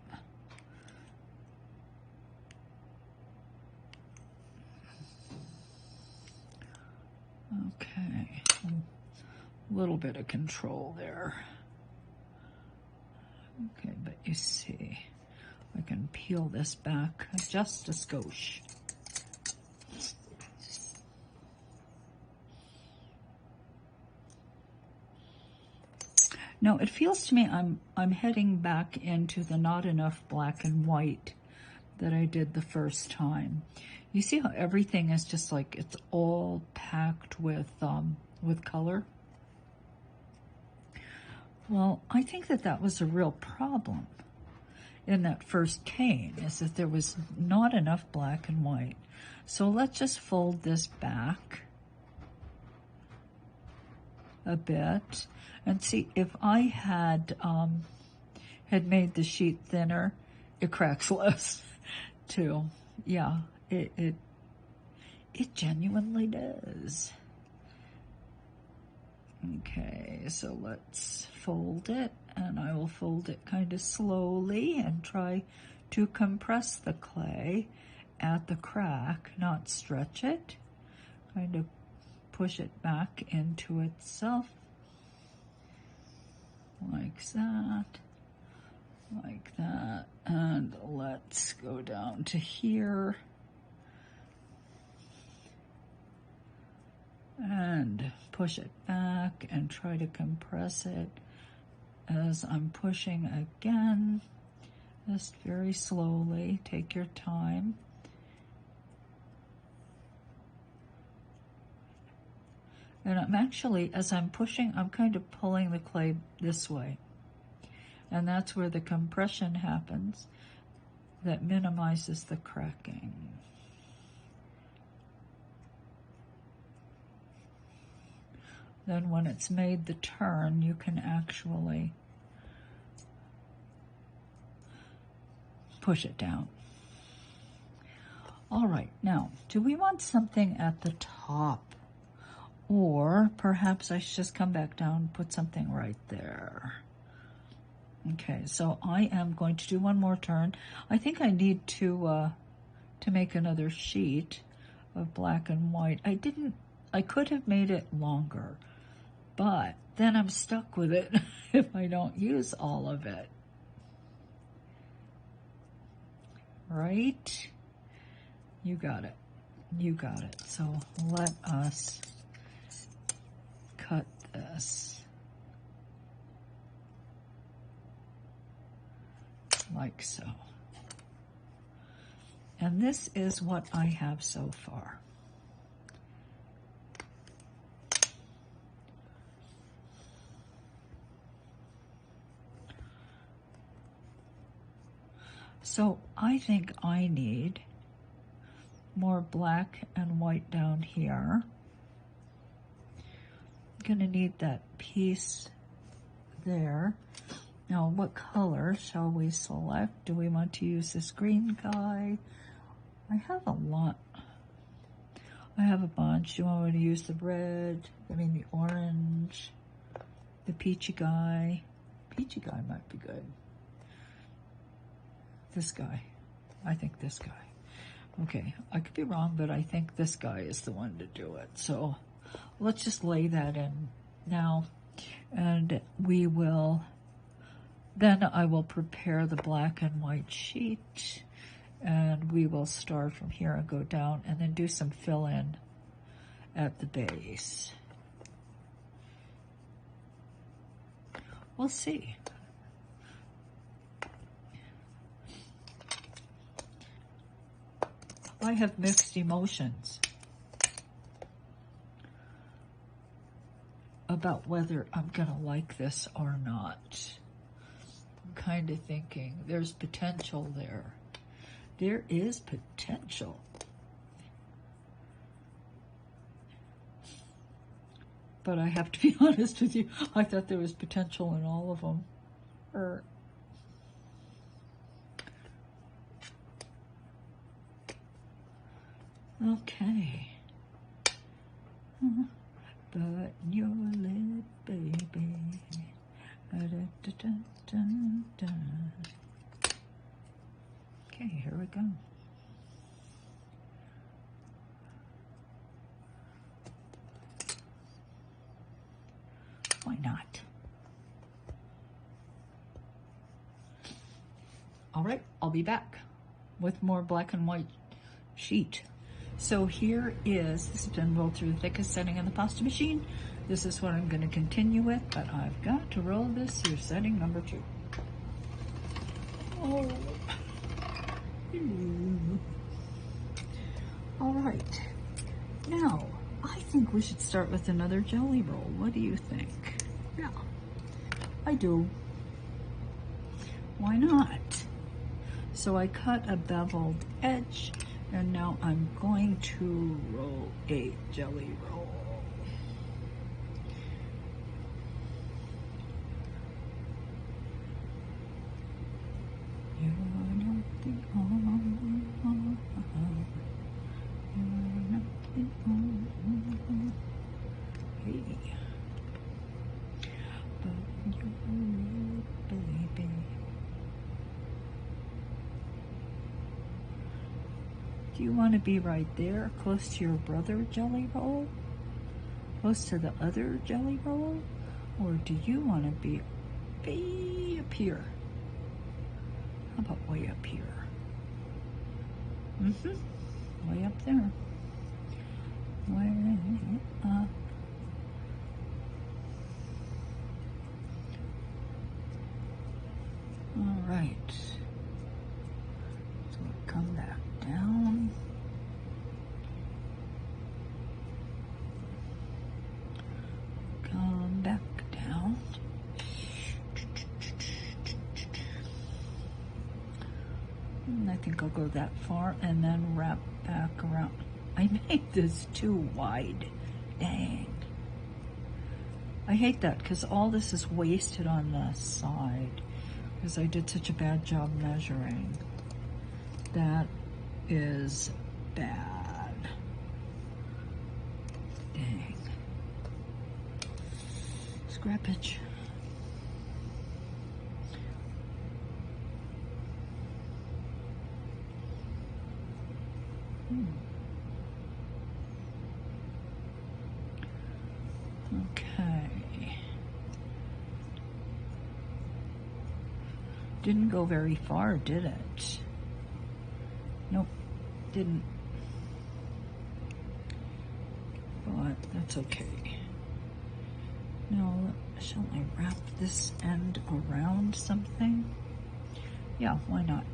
Okay, a little bit of control there. Okay, but you see, I can peel this back just a skosh. Now, it feels to me I'm heading back into the not enough black and white that I did the first time. You see how everything is just like, it's all packed with color? Well, I think that that was a real problem in that first cane, is that there was not enough black and white. So let's just fold this back a bit and see if I had made the sheet thinner, it cracks less too. Yeah, it genuinely does. Okay, so let's fold it, and I will fold it kind of slowly and try to compress the clay at the crack, not stretch it. Kind of push it back into itself like that, and let's go down to here and push it back and try to compress it as I'm pushing again, just very slowly. Take your time. And I'm actually, as I'm pushing, I'm kind of pulling the clay this way. And that's where the compression happens that minimizes the cracking. Then when it's made the turn, you can actually push it down. All right, now, do we want something at the top? Or perhaps I should just come back down and put something right there. Okay, so I am going to do one more turn. I think I need to make another sheet of black and white. I could have made it longer, but then I'm stuck with it if I don't use all of it. Right? You got it. You got it. So let us cut this like so. And this is what I have so far. So I think I need more black and white down here. I'm gonna need that piece there. Now, what color shall we select? Do we want to use this green guy? I have a lot. I have a bunch. Do you want me to use the red? I mean the orange, the peachy guy. Peachy guy might be good. This guy. I think this guy. Okay, I could be wrong, but I think this guy is the one to do it. So let's just lay that in now, and we will, then I will prepare the black and white sheet, and we will start from here and go down and then do some fill in at the base. We'll see. I have mixed emotions about whether I'm gonna like this or not. I'm kind of thinking there's potential there. There is potential. But I have to be honest with you, I thought there was potential in all of them. Okay. But your lip, baby. Okay, here we go. Why not? All right, I'll be back with more black and white sheet. So here is, this has been rolled through the thickest setting in the pasta machine. This is what I'm going to continue with, but I've got to roll this through setting number 2. Oh. All right. Now, I think we should start with another jelly roll. What do you think? Yeah, I do. Why not? So I cut a beveled edge, and now I'm going to roll a jelly roll. You're not the only one. You're not the only one. Hey. But you're baby. Do you want to be right there, close to your brother jelly roll? Close to the other jelly roll? Or do you want to be way up here? How about way up here? Way up there. Way up. All right. So come back down. Come back down. I think I'll go that far and then wrap back around. I made this too wide. Dang. I hate that because all this is wasted on the side because I did such a bad job measuring. That is bad. Dang. Scrappage. Okay. Didn't go very far, did it? Nope, didn't. But that's okay. Now, shall I wrap this end around something? Yeah, why not?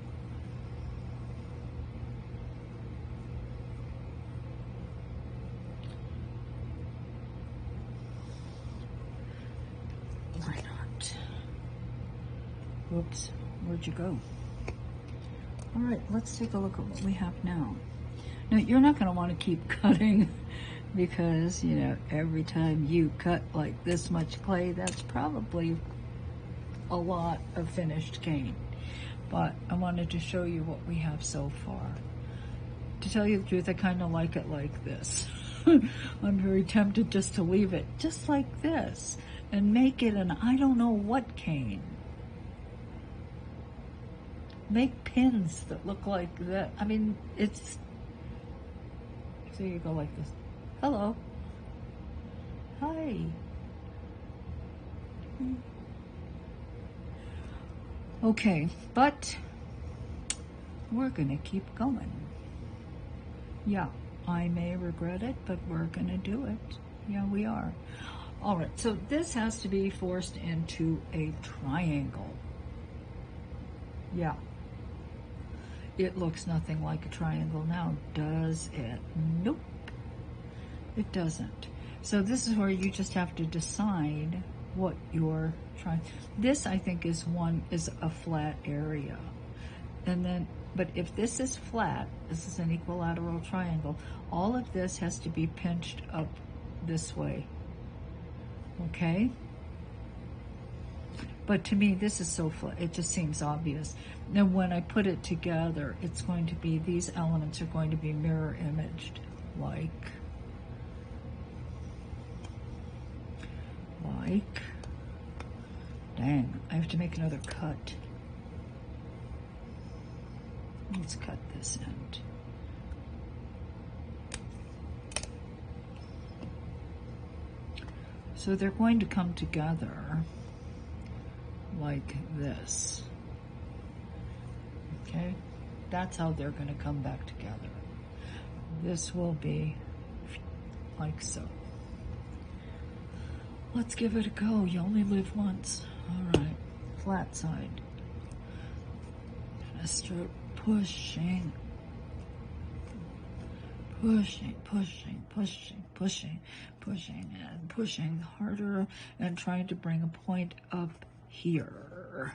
Why not? Whoops, where'd you go? All right, let's take a look at what we have now. Now, you're not going to want to keep cutting because, you know, every time you cut like this much clay, that's probably a lot of finished cane. But I wanted to show you what we have so far. To tell you the truth, I kind of like it like this. I'm very tempted just to leave it just like this and make it an I don't know what cane. Make pins that look like that. I mean, it's, so you go like this. Hello. Hi. Okay, but we're gonna keep going. Yeah, I may regret it, but we're gonna do it. Yeah, we are. All right, so this has to be forced into a triangle. Yeah. It looks nothing like a triangle now, does it? Nope, it doesn't. So this is where you just have to decide what you're trying. This, I think, is a flat area. And then, but if this is flat, this is an equilateral triangle, all of this has to be pinched up this way, okay? But to me, this is so flat, it just seems obvious. Now, when I put it together, it's going to be, these elements are going to be mirror imaged, like, dang, I have to make another cut. Let's cut this end. So they're going to come together like this. Okay, that's how they're going to come back together. This will be like so. Let's give it a go. You only live once. All right, flat side. Gonna start pushing, pushing, pushing, pushing, pushing, pushing, and pushing harder, and trying to bring a point up here.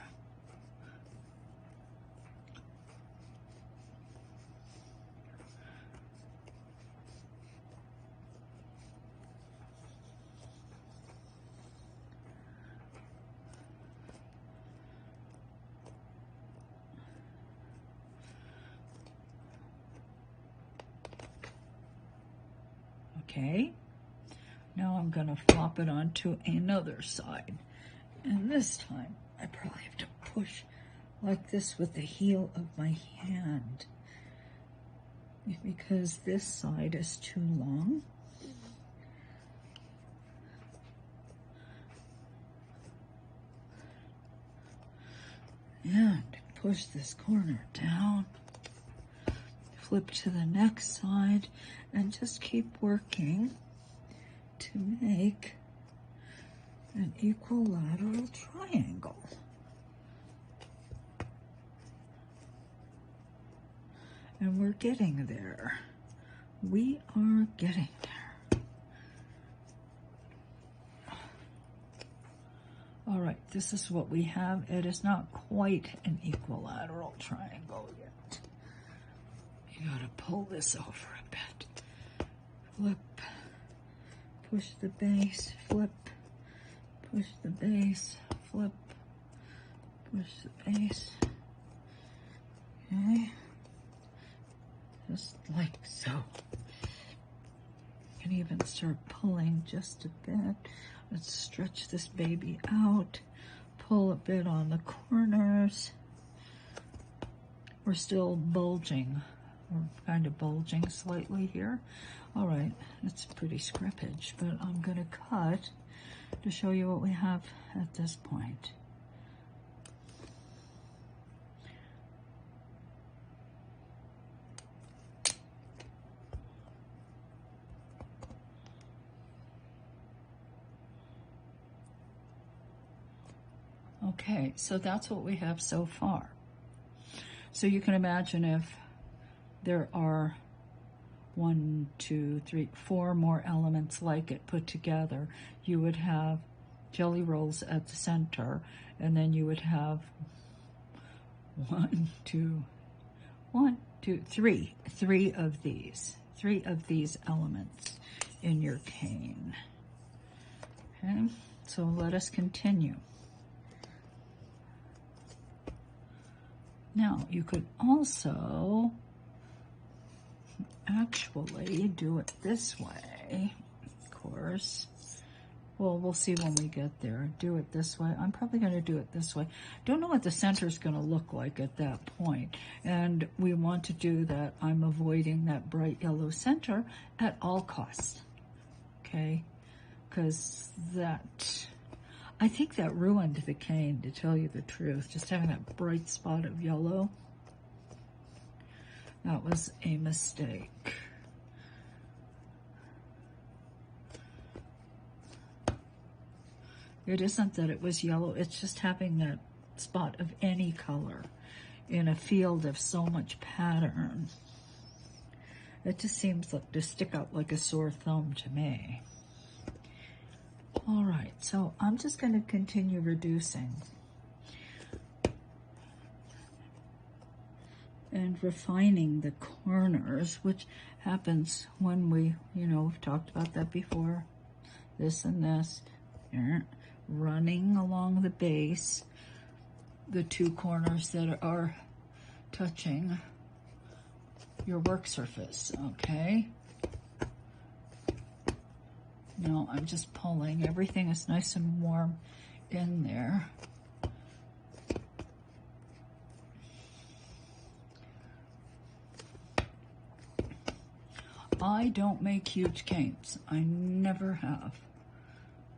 Okay, now I'm going to flop it onto another side. And this time, I probably have to push like this with the heel of my hand, because this side is too long. And push this corner down. Flip to the next side and just keep working to make an equilateral triangle. And we're getting there. We are getting there. All right, this is what we have. It is not quite an equilateral triangle yet. You gotta pull this over a bit. Flip, push the base, flip, push the base, flip, push the base. Okay, just like so. You can even start pulling just a bit. Let's stretch this baby out, pull a bit on the corners. We're still bulging. We're kind of bulging slightly here. All right, it's pretty scrippage, but I'm gonna cut to show you what we have at this point. Okay, so that's what we have so far. So you can imagine if there are 1, 2, 3, 4 more elements like it put together, you would have jelly rolls at the center, and then you would have 3 of these elements in your cane. Okay, so let us continue. Now, you could also actually do it this way, of course. Well, we'll see when we get there. Do it this way. I'm probably going to do it this way. Don't know what the center is going to look like at that point. And we want to do that. I'm avoiding that bright yellow center at all costs. Okay? Because that, I think that ruined the cane, to tell you the truth. Just having that bright spot of yellow. That was a mistake. It isn't that it was yellow, it's just having that spot of any color in a field of so much pattern. It just seems like to stick out like a sore thumb to me. All right, so I'm just going to continue reducing and refining the corners, which happens when we, we've talked about that before. This and this, running along the base, the two corners that are touching your work surface, okay? Now I'm just pulling. Everything is nice and warm in there. I don't make huge canes. I never have.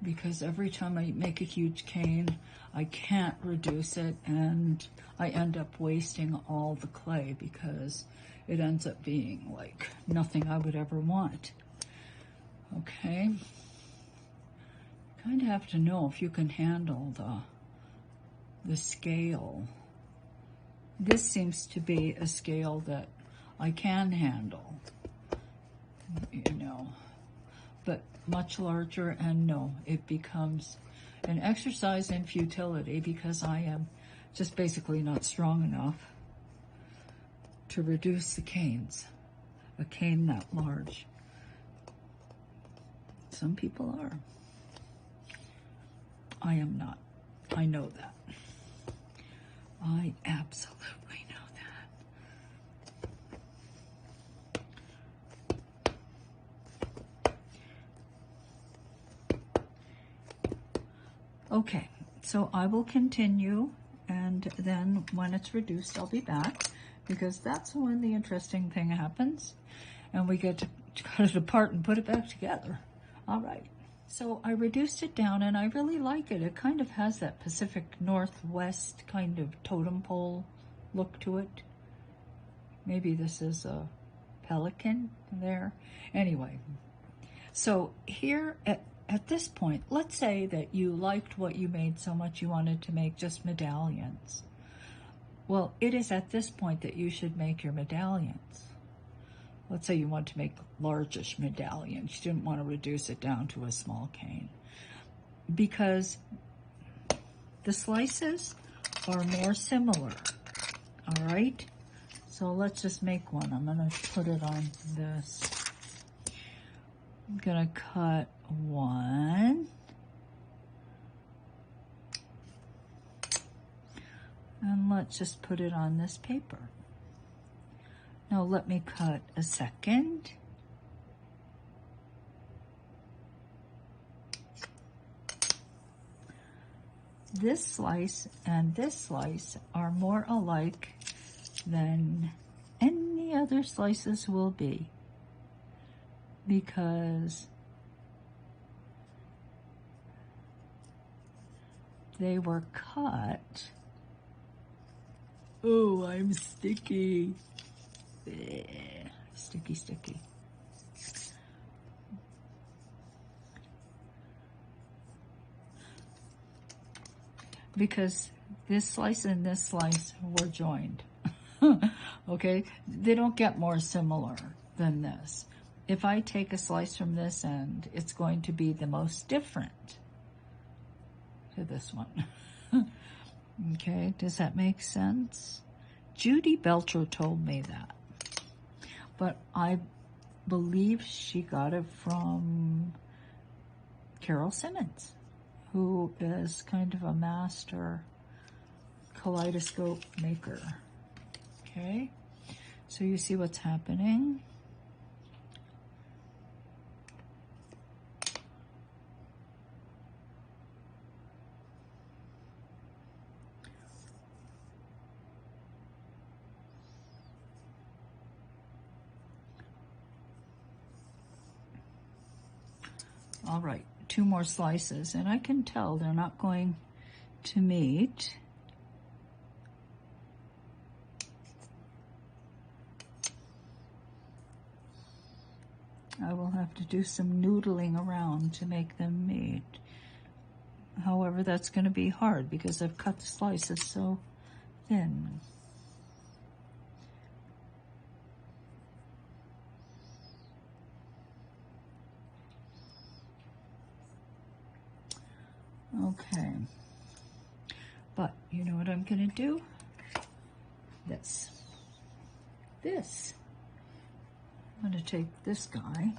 Because every time I make a huge cane, I can't reduce it and I end up wasting all the clay because it ends up being like nothing I would ever want. Okay? You kind of have to know if you can handle the scale. This seems to be a scale that I can handle, but much larger, and no, it becomes an exercise in futility because I am just basically not strong enough to reduce the canes, a cane that large. Some people are. I am not. I know that. I absolutely know that. Okay, so I will continue, and then when it's reduced, I'll be back, because that's when the interesting thing happens, and we get to cut it apart and put it back together. All right. So I reduced it down, and I really like it. It kind of has that Pacific Northwest kind of totem pole look to it. Maybe this is a pelican there. Anyway, so here at this point, let's say that you liked what you made so much you wanted to make just medallions. Well, it is at this point that you should make your medallions. Let's say you want to make largish medallions. You didn't want to reduce it down to a small cane, because the slices are more similar. All right, so let's just make one. I'm going to put it on this. I'm going to cut one. And let's just put it on this paper. Now let me cut a second. This slice and this slice are more alike than any other slices will be, because they were cut. Oh, I'm sticky. Sticky, sticky. Because this slice and this slice were joined. Okay, they don't get more similar than this. If I take a slice from this end, it's going to be the most different to this one. Okay, does that make sense? Judy Belcher told me that. But I believe she got it from Carol Simmons, who is kind of a master kaleidoscope maker. Okay, so you see what's happening. All right, 2 more slices, and I can tell they're not going to meet. I will have to do some noodling around to make them meet. However, that's going to be hard because I've cut the slices so thin. Okay. But you know what I'm gonna do? This. I'm gonna take this guy.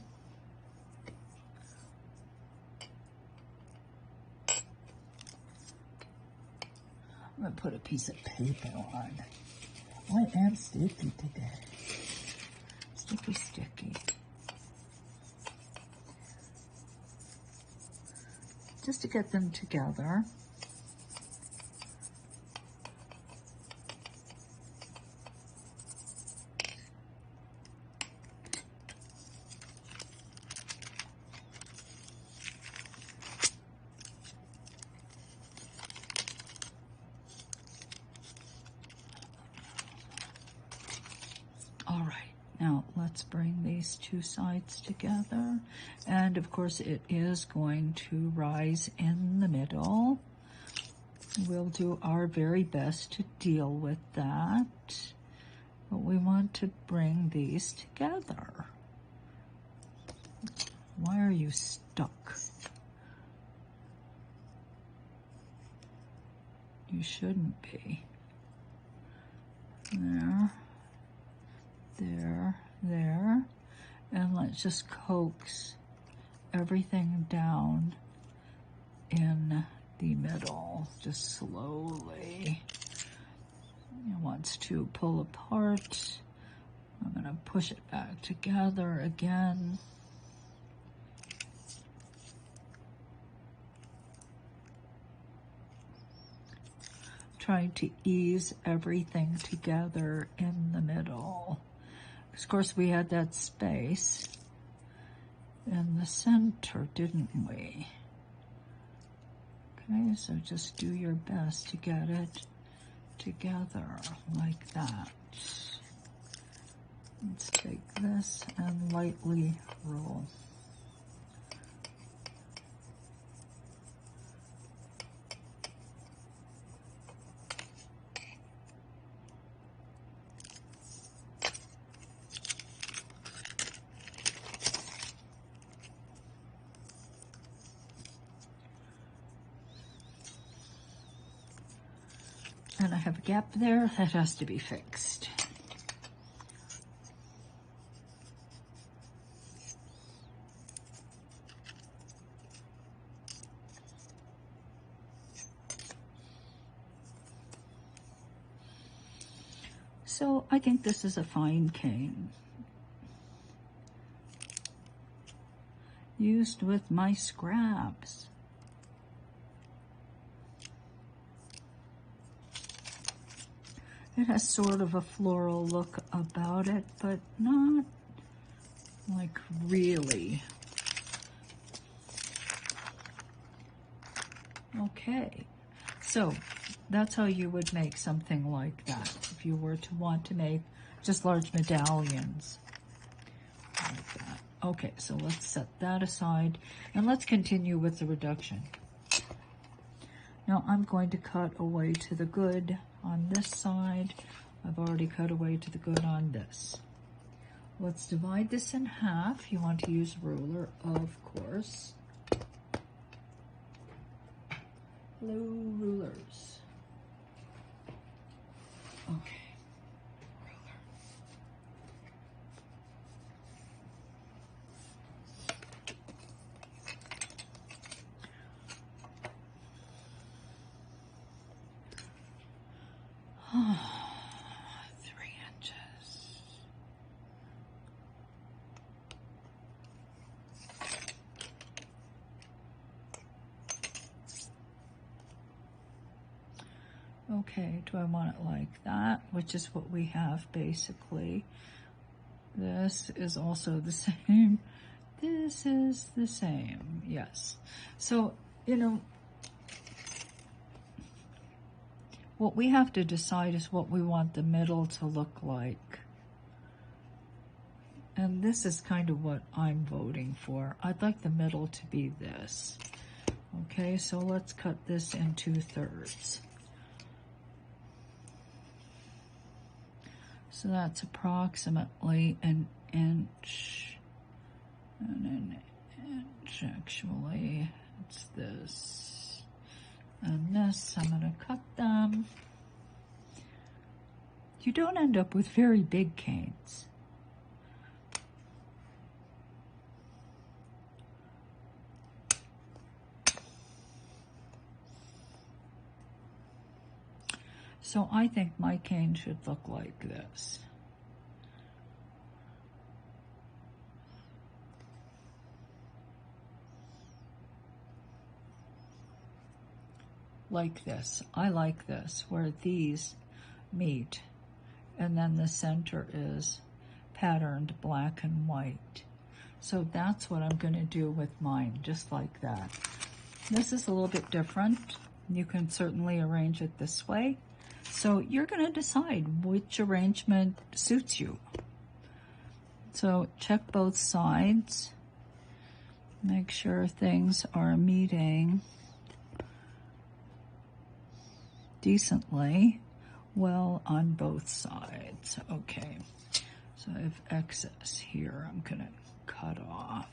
I'm gonna put a piece of paper on. I am sticky today. Sticky, sticky. Just to get them together. All right, now let's bring these two sides together. And of course it is going to rise in the middle. We'll do our very best to deal with that. But we want to bring these together. Why are you stuck? You shouldn't be. There. There, there, and let's just coax everything down in the middle, just slowly. It wants to pull apart. I'm going to push it back together again. Trying to ease everything together in the middle. Of course, we had that space in the center, didn't we? Okay, so just do your best to get it together like that. Let's take this and lightly roll. And I have a gap there that has to be fixed. So I think this is a fine cane. Used with my scraps. It has sort of a floral look about it, but not like really. Okay, so that's how you would make something like that if you were to want to make just large medallions like that. Okay, so let's set that aside and let's continue with the reduction. Now I'm going to cut away to the good on this side. I've already cut away to the good on this. Let's divide this in half. You want to use a ruler, of course. Hello, rulers. Okay. Ruler. 3 inches. Okay, do I want it like that? Which is what we have basically. This is also the same. This is the same, yes. So, you know, what we have to decide is what we want the middle to look like. And this is kind of what I'm voting for. I'd like the middle to be this. Okay, so let's cut this in 2/3. So that's approximately an inch. And an inch, actually. It's this. And this, I'm going to cut them. You don't end up with very big canes. So I think my cane should look like this. Like this. I like this, where these meet. And then the center is patterned black and white. So that's what I'm going to do with mine, just like that. This is a little bit different. You can certainly arrange it this way. So you're going to decide which arrangement suits you. So check both sides. Make sure things are meeting decently well on both sides. Okay, so I have excess here. I'm going to cut off.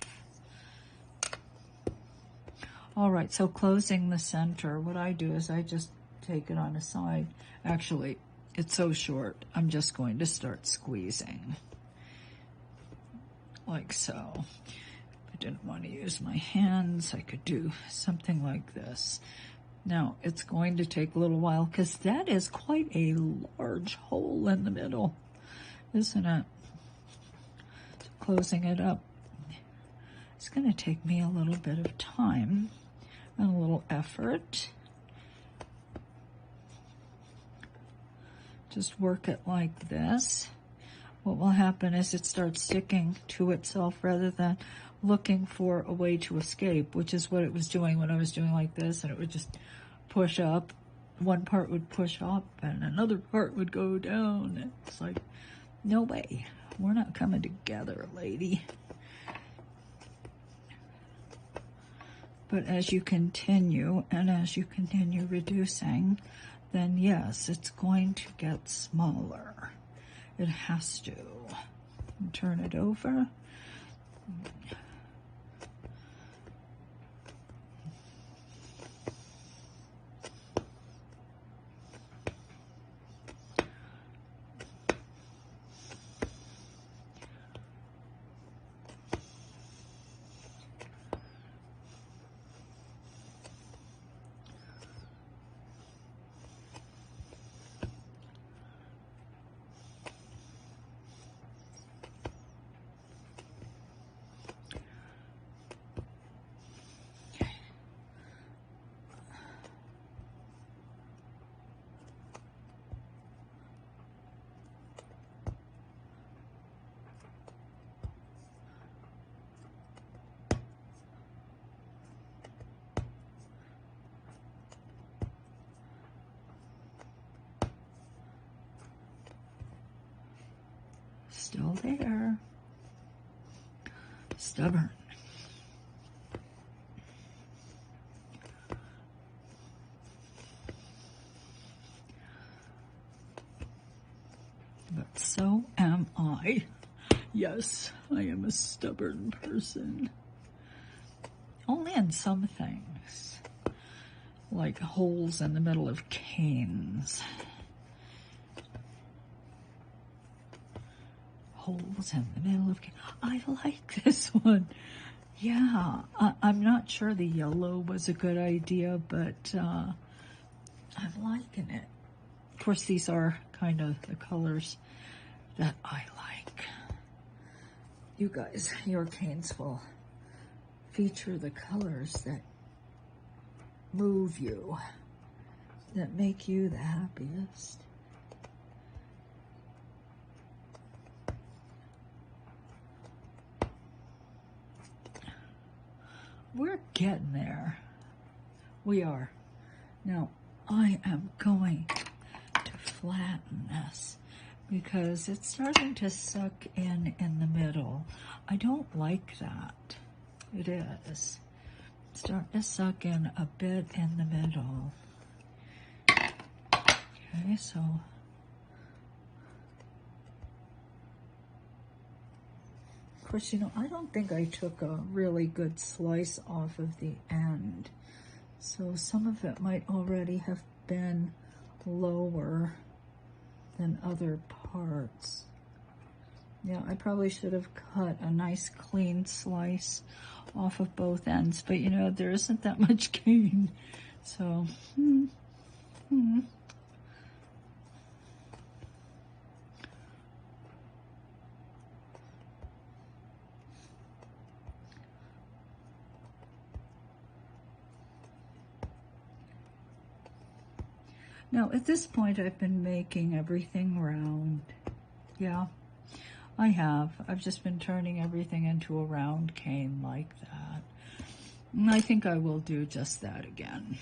All right, so closing the center, what I do is I just take it on a side. Actually, it's so short, I'm just going to start squeezing. Like so. If I didn't want to use my hands, I could do something like this. Now, it's going to take a little while because that is quite a large hole in the middle, isn't it? So closing it up, it's going to take me a little bit of time and a little effort. Just work it like this. What will happen is it starts sticking to itself rather than looking for a way to escape, which is what it was doing when I was doing like this, and it would just push up. One part would push up and another part would go down. It's like, no way. We're not coming together, lady. But as you continue, and as you continue reducing, then yes, it's going to get smaller. It has to. Turn it over. Still there. Stubborn. But so am I. Yes, I am a stubborn person. Only in some things. Like holes in the middle of canes. Holes in the middle of canes. I like this one. Yeah, I'm not sure the yellow was a good idea, but I'm liking it. Of course, these are kind of the colors that I like. You guys, your canes will feature the colors that move you, that make you the happiest. We're getting there. We are. Now, I am going to flatten this because it's starting to suck in the middle. I don't like that. It is. Start to suck in a bit in the middle. Okay, so of course, you know, I don't think I took a really good slice off of the end. So some of it might already have been lower than other parts. Yeah, I probably should have cut a nice clean slice off of both ends, but you know, there isn't that much gain. So, Now, at this point, I've been making everything round. Yeah, I have. I've just been turning everything into a round cane like that. And I think I will do just that again.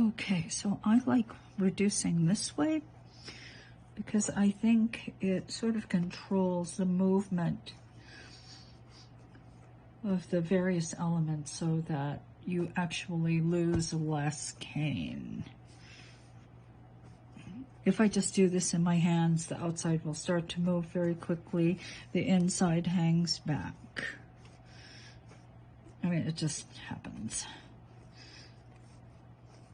Okay, so I like reducing this way because I think it sort of controls the movement of the various elements so that you actually lose less cane. If I just do this in my hands, the outside will start to move very quickly. The inside hangs back. I mean, it just happens.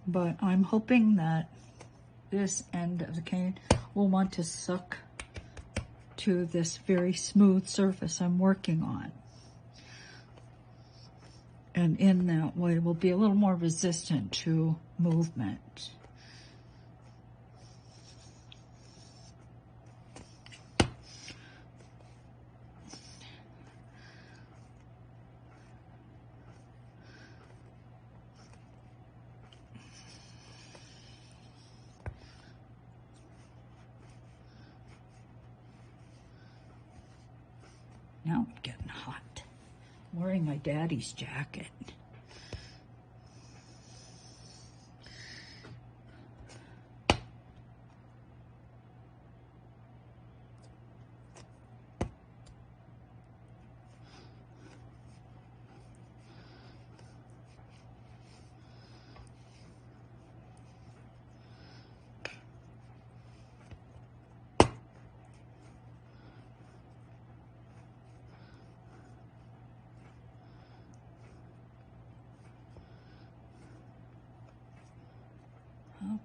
But I'm hoping that this end of the cane will want to suck to this very smooth surface I'm working on. And in that way, will be a little more resistant to movement. Now I'm getting hot. I'm wearing my daddy's jacket.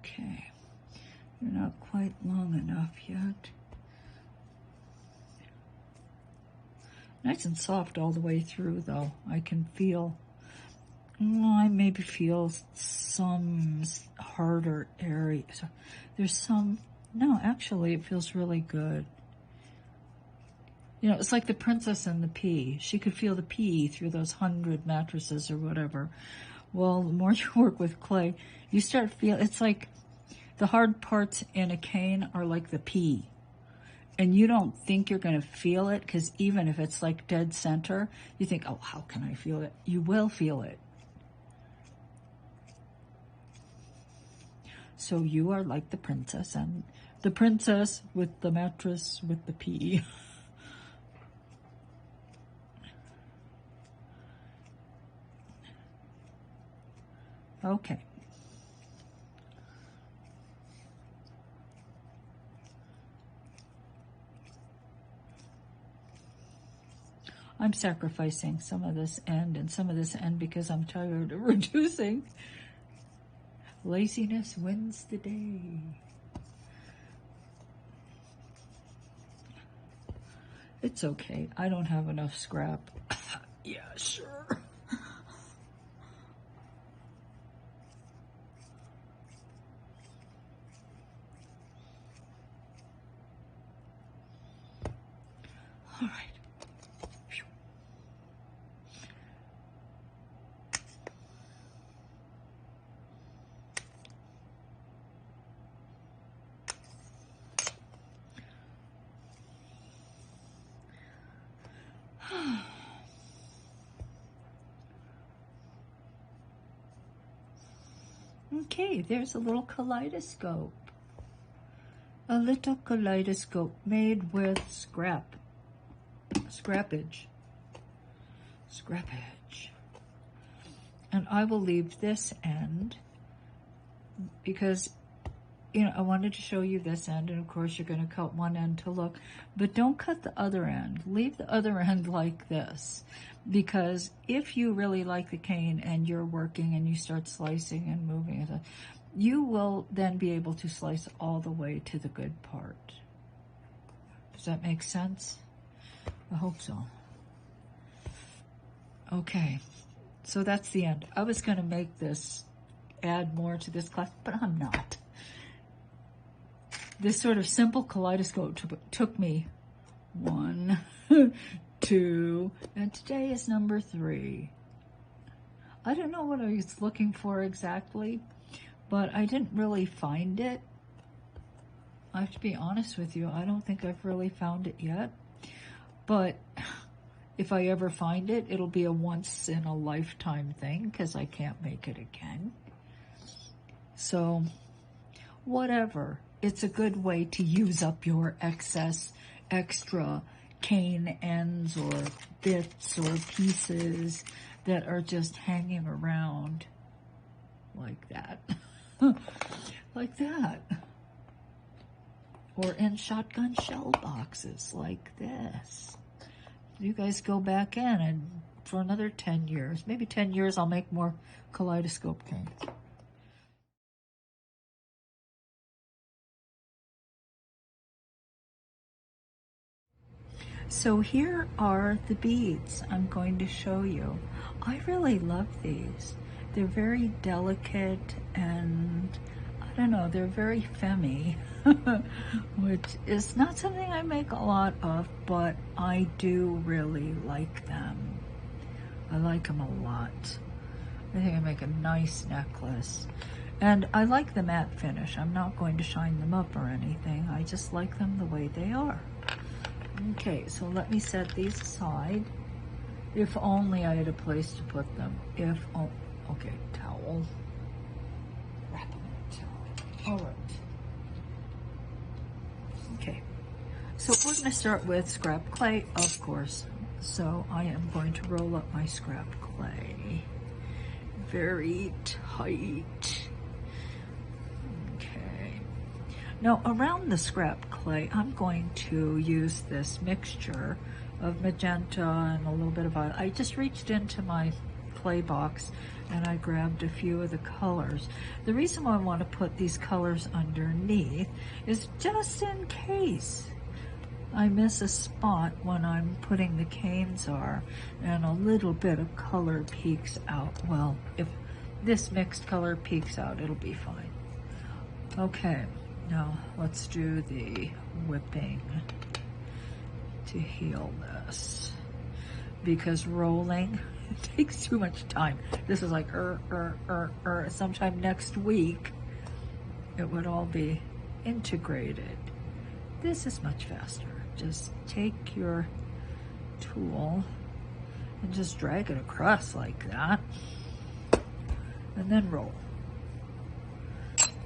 Okay, you're not quite long enough yet. Nice and soft all the way through, though. I can feel, I maybe feel some harder areas. There's some, no, actually it feels really good. You know, it's like the princess and the pea. She could feel the pea through those 100 mattresses or whatever. Well, the more you work with clay, you start feeling, it's like the hard parts in a cane are like the pea. And you don't think you're going to feel it, because even if it's like dead center, you think, oh, how can I feel it? You will feel it. So you are like the princess, and the princess with the mattress with the pea. Okay. I'm sacrificing some of this end and some of this end because I'm tired of reducing. Laziness wins the day. It's okay. I don't have enough scrap. Yeah, sure. All right. Okay, there's a little kaleidoscope. A little kaleidoscope made with scrappage. And I will leave this end because, you know, I wanted to show you this end, and of course you're going to cut one end to look, but don't cut the other end. Leave the other end like this, because if you really like the cane and you're working and you start slicing and moving, you will then be able to slice all the way to the good part. Does that make sense? I hope so. Okay, so that's the end. I was going to make this, add more to this class, but I'm not. This sort of simple kaleidoscope took me 1, 2, and today is number 3. I don't know what I was looking for exactly, but I didn't really find it. I have to be honest with you, I don't think I've really found it yet. But if I ever find it, it'll be a once in a lifetime thing because I can't make it again. So, whatever. It's a good way to use up your extra cane ends or bits or pieces that are just hanging around like that. Like that. Or in shotgun shell boxes like this. You guys go back in, and for another 10 years, maybe 10 years, I'll make more kaleidoscope canes. So here are the beads I'm going to show you. I really love these. They're very delicate and, I don't know, they're very femmy, which is not something I make a lot of, but I do really like them. I like them a lot. I think I make a nice necklace. And I like the matte finish. I'm not going to shine them up or anything. I just like them the way they are. Okay, so let me set these aside. If only I had a place to put them. Okay, towel. Wrap them in a towel. All right. Okay, so we're going to start with scrap clay, of course. So I am going to roll up my scrap clay. Very tight. Now, around the scrap clay, I'm going to use this mixture of magenta and a little bit of violet. I just reached into my clay box and I grabbed a few of the colors. The reason why I want to put these colors underneath is just in case I miss a spot when I'm putting the canes are and a little bit of color peeks out. Well, if this mixed color peeks out, it'll be fine. Okay. Now, let's do the whipping to heal this, because rolling takes too much time. This is like, sometime next week, it would all be integrated. This is much faster. Just take your tool and just drag it across like that, and then roll.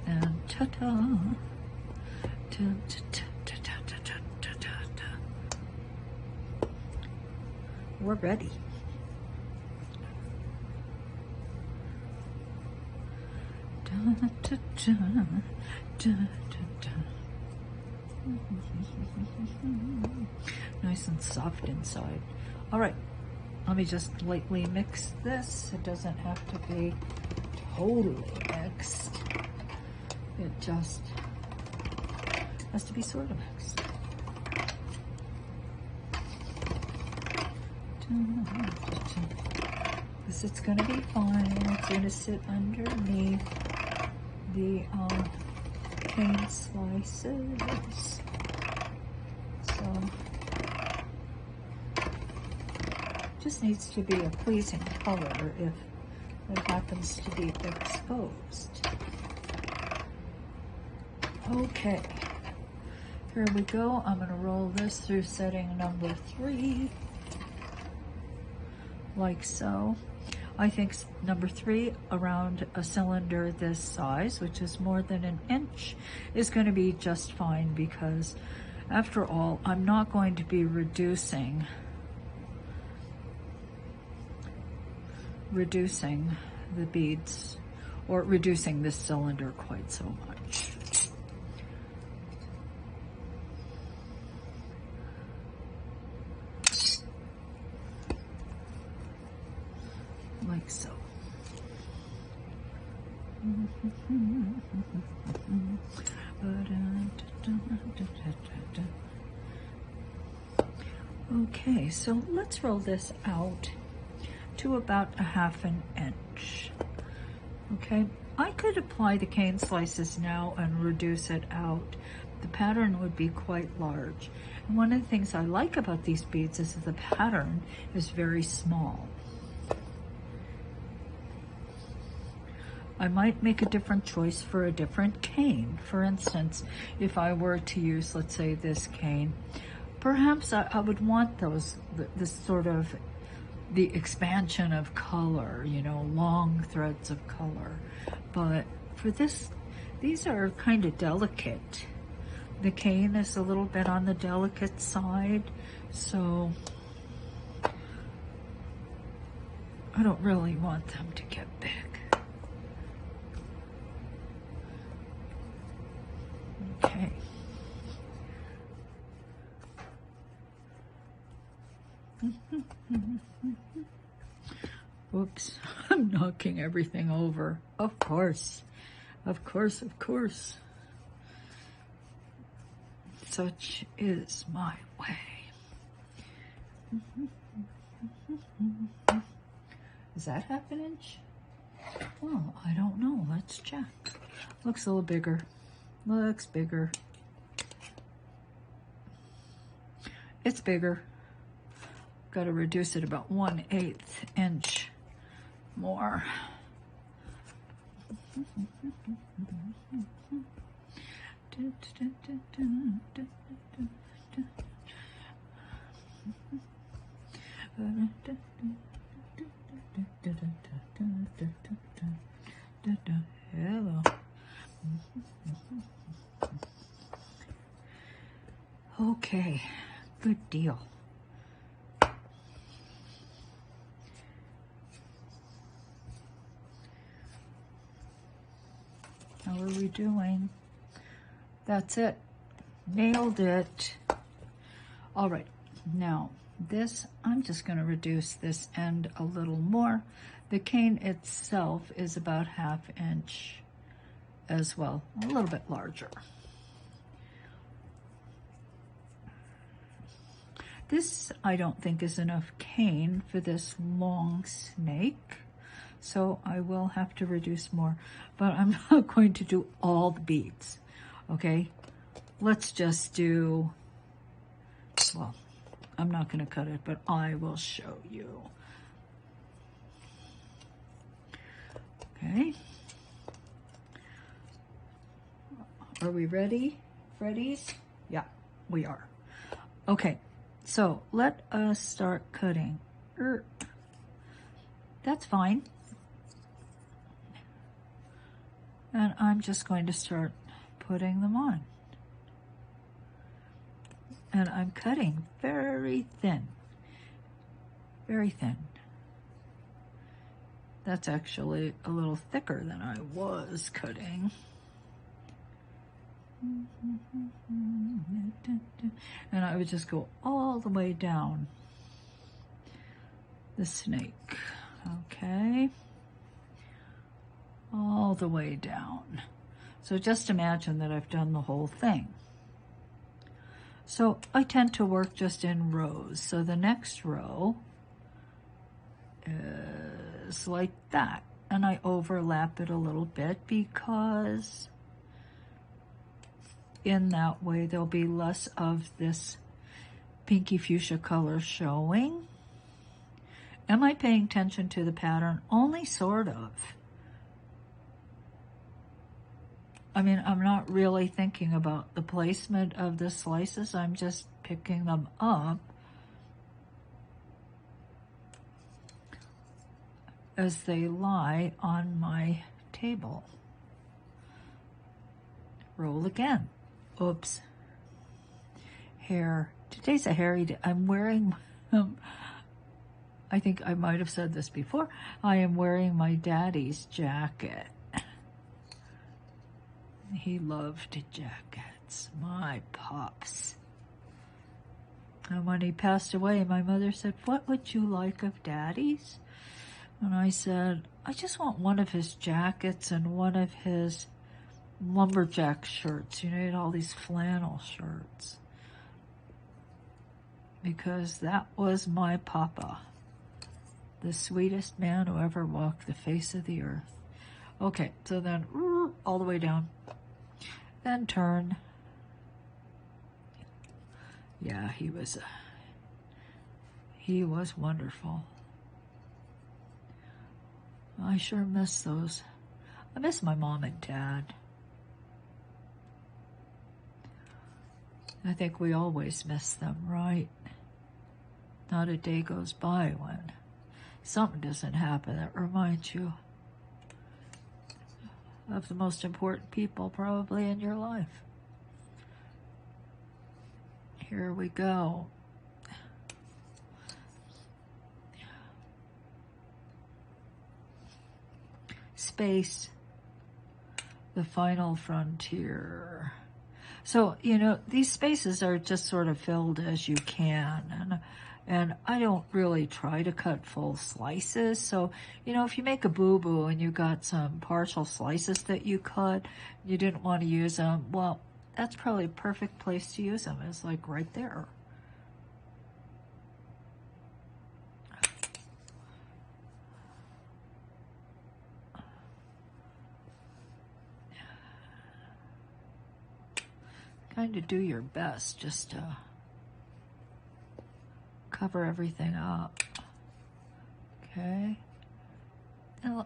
And ta-ta. We're ready. Nice and soft inside. All right, let me just lightly mix this. It doesn't have to be totally mixed. It just has to be sort of mixed. Because it's going to be fine. It's going to sit underneath the cane slices. So Just needs to be a pleasing color if it happens to be exposed. Okay, here we go. I'm going to roll this through setting number 3, like so. I think number 3 around a cylinder this size, which is more than an inch, is going to be just fine, because after all, I'm not going to be reducing the beads, or reducing this cylinder quite so much. Like so. Okay, so let's roll this out to about 1/2 inch. Okay, I could apply the cane slices now and reduce it out. The pattern would be quite large. And one of the things I like about these beads is that the pattern is very small. I might make a different choice for a different cane. For instance, if I were to use, let's say, this cane, perhaps I would want this sort of the expansion of color, you know, long threads of color. But for this, these are kind of delicate. The cane is a little bit on the delicate side, so I don't really want them to get big. Okay. Oops, I'm knocking everything over. Of course, of course, of course. Such is my way. Is that 1/2 inch? Oh, I don't know. Let's check. Looks a little bigger. Looks bigger. It's bigger. Got to reduce it about 1/8 inch more. Hello. Okay, good deal. How are we doing? That's it. Nailed it. All right, now this, I'm just going to reduce this end a little more. The cane itself is about 1/2 inch as well, a little bit larger. This, I don't think, is enough cane for this long snake, so I will have to reduce more, but I'm not going to do all the beads, okay? Let's just do, well, I'm not going to cut it, but I will show you. Okay. Are we ready? Readies? Yeah, we are. Okay, so let us start cutting. That's fine. And I'm just going to start putting them on. And I'm cutting very thin. Very thin. That's actually a little thicker than I was cutting. And I would just go all the way down the snake. Okay. All the way down. So just imagine that I've done the whole thing. So I tend to work just in rows. So the next row is like that. And I overlap it a little bit because in that way there'll be less of this pinky fuchsia color showing. Am I paying attention to the pattern? Only sort of. I mean, I'm not really thinking about the placement of the slices. I'm just picking them up as they lie on my table. Roll again. Oops. Hair. Today's a hairy day. I'm wearing, I think I might have said this before, I am wearing my daddy's jacket. He loved jackets, my pops. And when he passed away, my mother said, "What would you like of Daddy's?" And I said, "I just want one of his jackets and one of his lumberjack shirts." You know, he had all these flannel shirts. Because that was my papa. The sweetest man who ever walked the face of the earth. Okay, so then all the way down. Then turn. Yeah, he was wonderful. I sure miss those. I miss my mom and dad. I think we always miss them, right? Not a day goes by when something doesn't happen that reminds you of the most important people probably in your life. Here we go. Space, the final frontier. So, you know, these spaces are just sort of filled as you can. And I don't really try to cut full slices. So, you know, if you make a boo-boo and you got some partial slices that you cut, you didn't want to use them, well, that's probably a perfect place to use them. It's like right there. Kind of do your best just to cover everything up. Okay.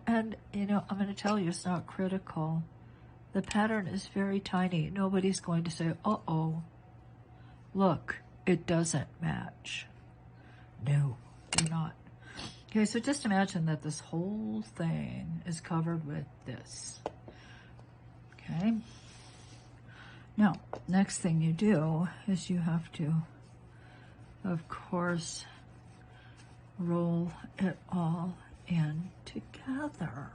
And you know, I'm going to tell you it's not critical. The pattern is very tiny. Nobody's going to say, uh-oh, look, it doesn't match. No, they're not. Okay, so just imagine that this whole thing is covered with this. Okay. Now, next thing you do is you have to, of course, roll it all in together.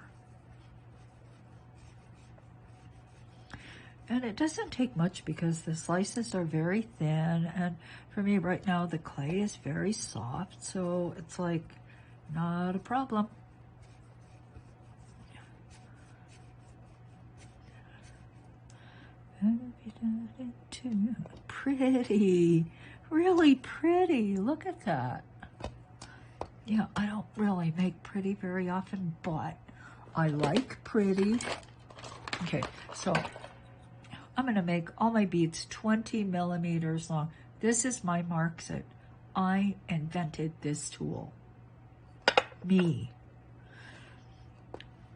And it doesn't take much because the slices are very thin, and for me right now the clay is very soft, so it's like not a problem. Pretty, really pretty. Look at that. Yeah, I don't really make pretty very often, but I like pretty. Okay, so I'm going to make all my beads 20 millimeters long. This is my mark set. I invented this tool. Me.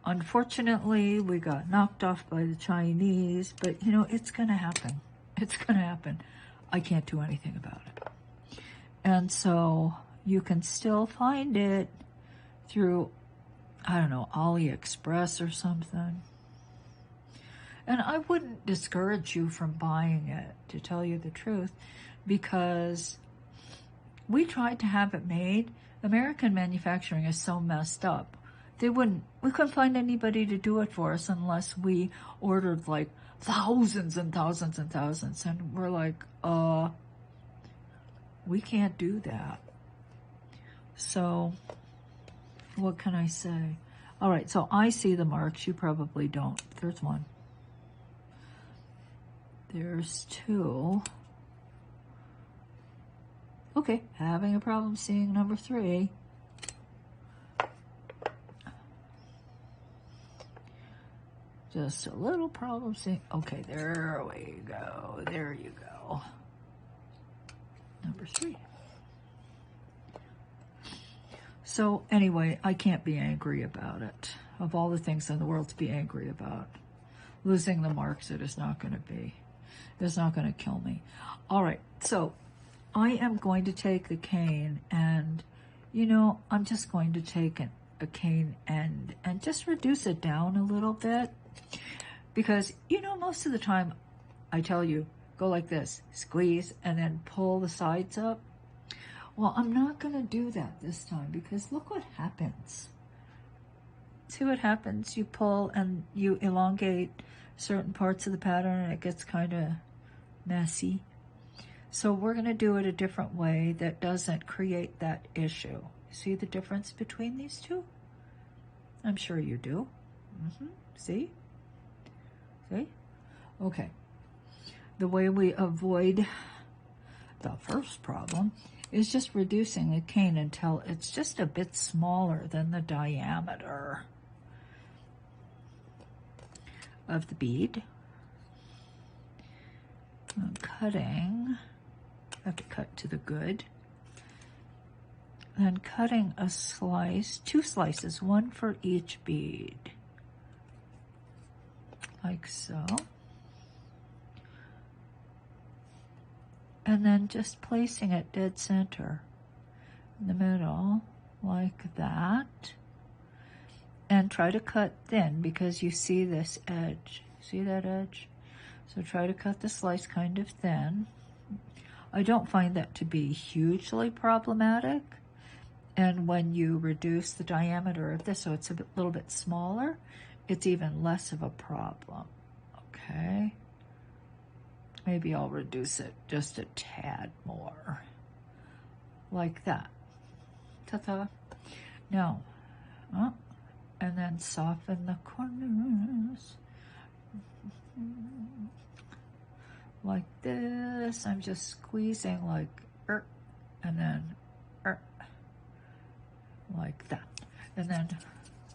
Unfortunately, we got knocked off by the Chinese, but you know, it's going to happen. It's going to happen. I can't do anything about it. And so you can still find it through, I don't know, AliExpress or something. And I wouldn't discourage you from buying it, to tell you the truth, because we tried to have it made. American manufacturing is so messed up. We couldn't find anybody to do it for us unless we ordered like thousands and thousands and thousands. And we're like, we can't do that. So what can I say? All right, so I see the marks. You probably don't. There's one. There's two. Okay, having a problem seeing number 3. Just a little problem seeing. Okay, there we go. There you go. Number 3. So anyway, I can't be angry about it. Of all the things in the world to be angry about, losing the marks, it is not going to be. It's not going to kill me. All right, so I am going to take the cane and, you know, I'm just going to take a cane end and just reduce it down a little bit. Because, you know, most of the time I tell you, go like this, squeeze, and then pull the sides up. Well, I'm not going to do that this time because look what happens. See what happens? You pull and you elongate certain parts of the pattern and it gets kind of messy. So we're going to do it a different way that doesn't create that issue. See the difference between these two? I'm sure you do. See? See? Okay. The way we avoid the first problem is just reducing the cane until it's just a bit smaller than the diameter of the bead. I'm cutting, I have to cut to the good. Then cutting a slice, 2 slices, 1 for each bead, like so. And then just placing it dead center in the middle, like that. And try to cut thin because you see this edge. See that edge? So try to cut the slice kind of thin. I don't find that to be hugely problematic. And when you reduce the diameter of this so it's a little bit smaller, it's even less of a problem. Okay. Maybe I'll reduce it just a tad more. Like that. Ta-ta. Now, and then soften the corners. Like this. I'm just squeezing like, and then, like that. And then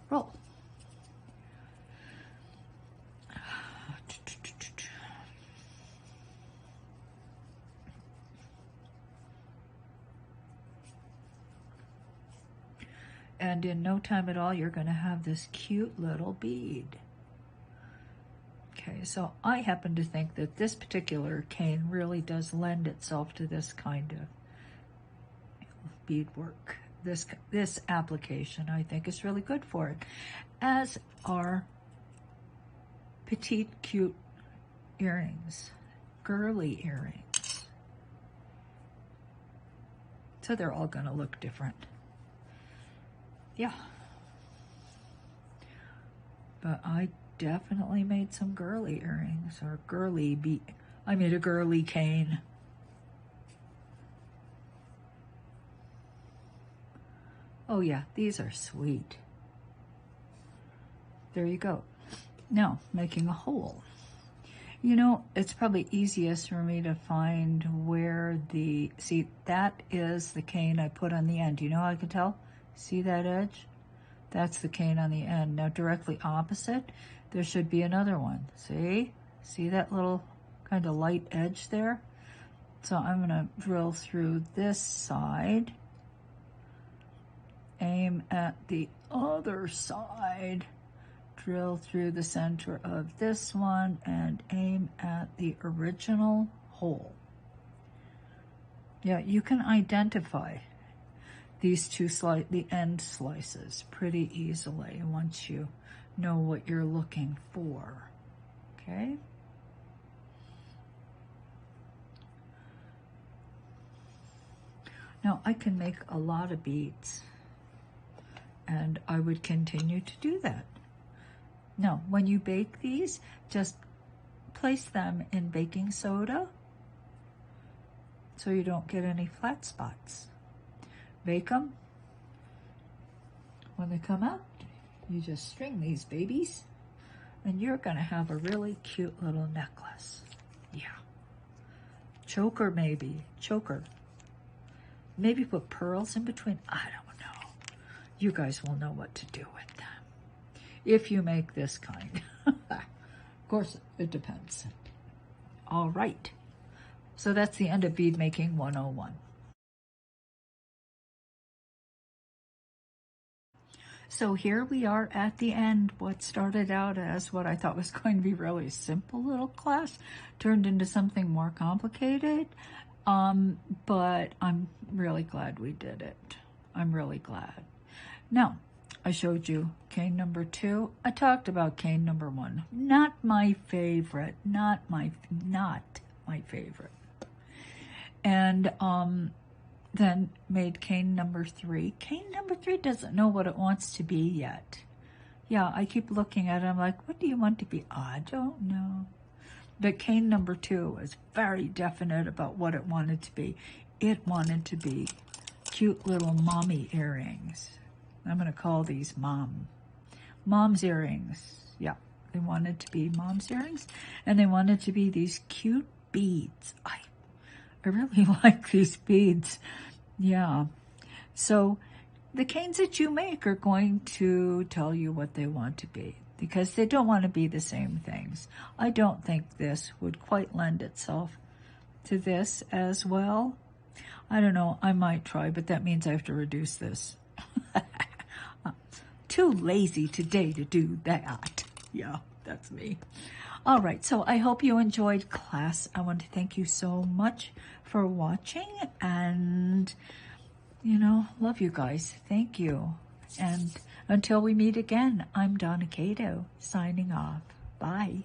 roll. And in no time at all, you're going to have this cute little bead. Okay, so I happen to think that this particular cane really does lend itself to this kind of beadwork. This application, I think, is really good for it, as are petite, cute earrings, girly earrings. So they're all going to look different. Yeah. But I definitely made some girly earrings, or girly bead. I made a girly cane. Oh yeah, these are sweet. There you go. Now, making a hole. You know, it's probably easiest for me to find where see, that is the cane I put on the end. You know how I can tell? See that edge? That's the cane on the end. Now, directly opposite, there should be another one. See? See that little kind of light edge there? So I'm going to drill through this side, aim at the other side, drill through the center of this one, and aim at the original hole. Yeah, you can identify these two the end slices pretty easily once you know what you're looking for. Okay? Now, I can make a lot of beads, and I would continue to do that. Now, when you bake these, just place them in baking soda so you don't get any flat spots. Bake them. When they come out, you just string these babies, and you're going to have a really cute little necklace. Yeah. Choker, maybe. Choker. Maybe put pearls in between. I don't know. You guys will know what to do with them if you make this kind. Of course, it depends. All right. So that's the end of Bead Making 101. So here we are at the end. What started out as what I thought was going to be really simple little class turned into something more complicated. But I'm really glad we did it. I'm really glad. Now, I showed you cane number 2. I talked about cane number 1. Not my favorite. Not my favorite. And then made cane number 3. Cane number 3 doesn't know what it wants to be yet. Yeah, I keep looking at it. I'm like, what do you want to be? I don't know. But cane number 2 was very definite about what it wanted to be. It wanted to be cute little mommy earrings. I'm going to call these mom's earrings. Yeah, they wanted to be mom's earrings. And they wanted to be these cute beads. I really like these beads. Yeah. So the canes that you make are going to tell you what they want to be, because they don't want to be the same things. I don't think this would quite lend itself to this as well. I don't know. I might try, but that means I have to reduce this. Too lazy today to do that. Yeah, that's me. All right, so I hope you enjoyed class. I want to thank you so much for watching, and, you know, love you guys. Thank you. And until we meet again, I'm Donna Kato, signing off. Bye.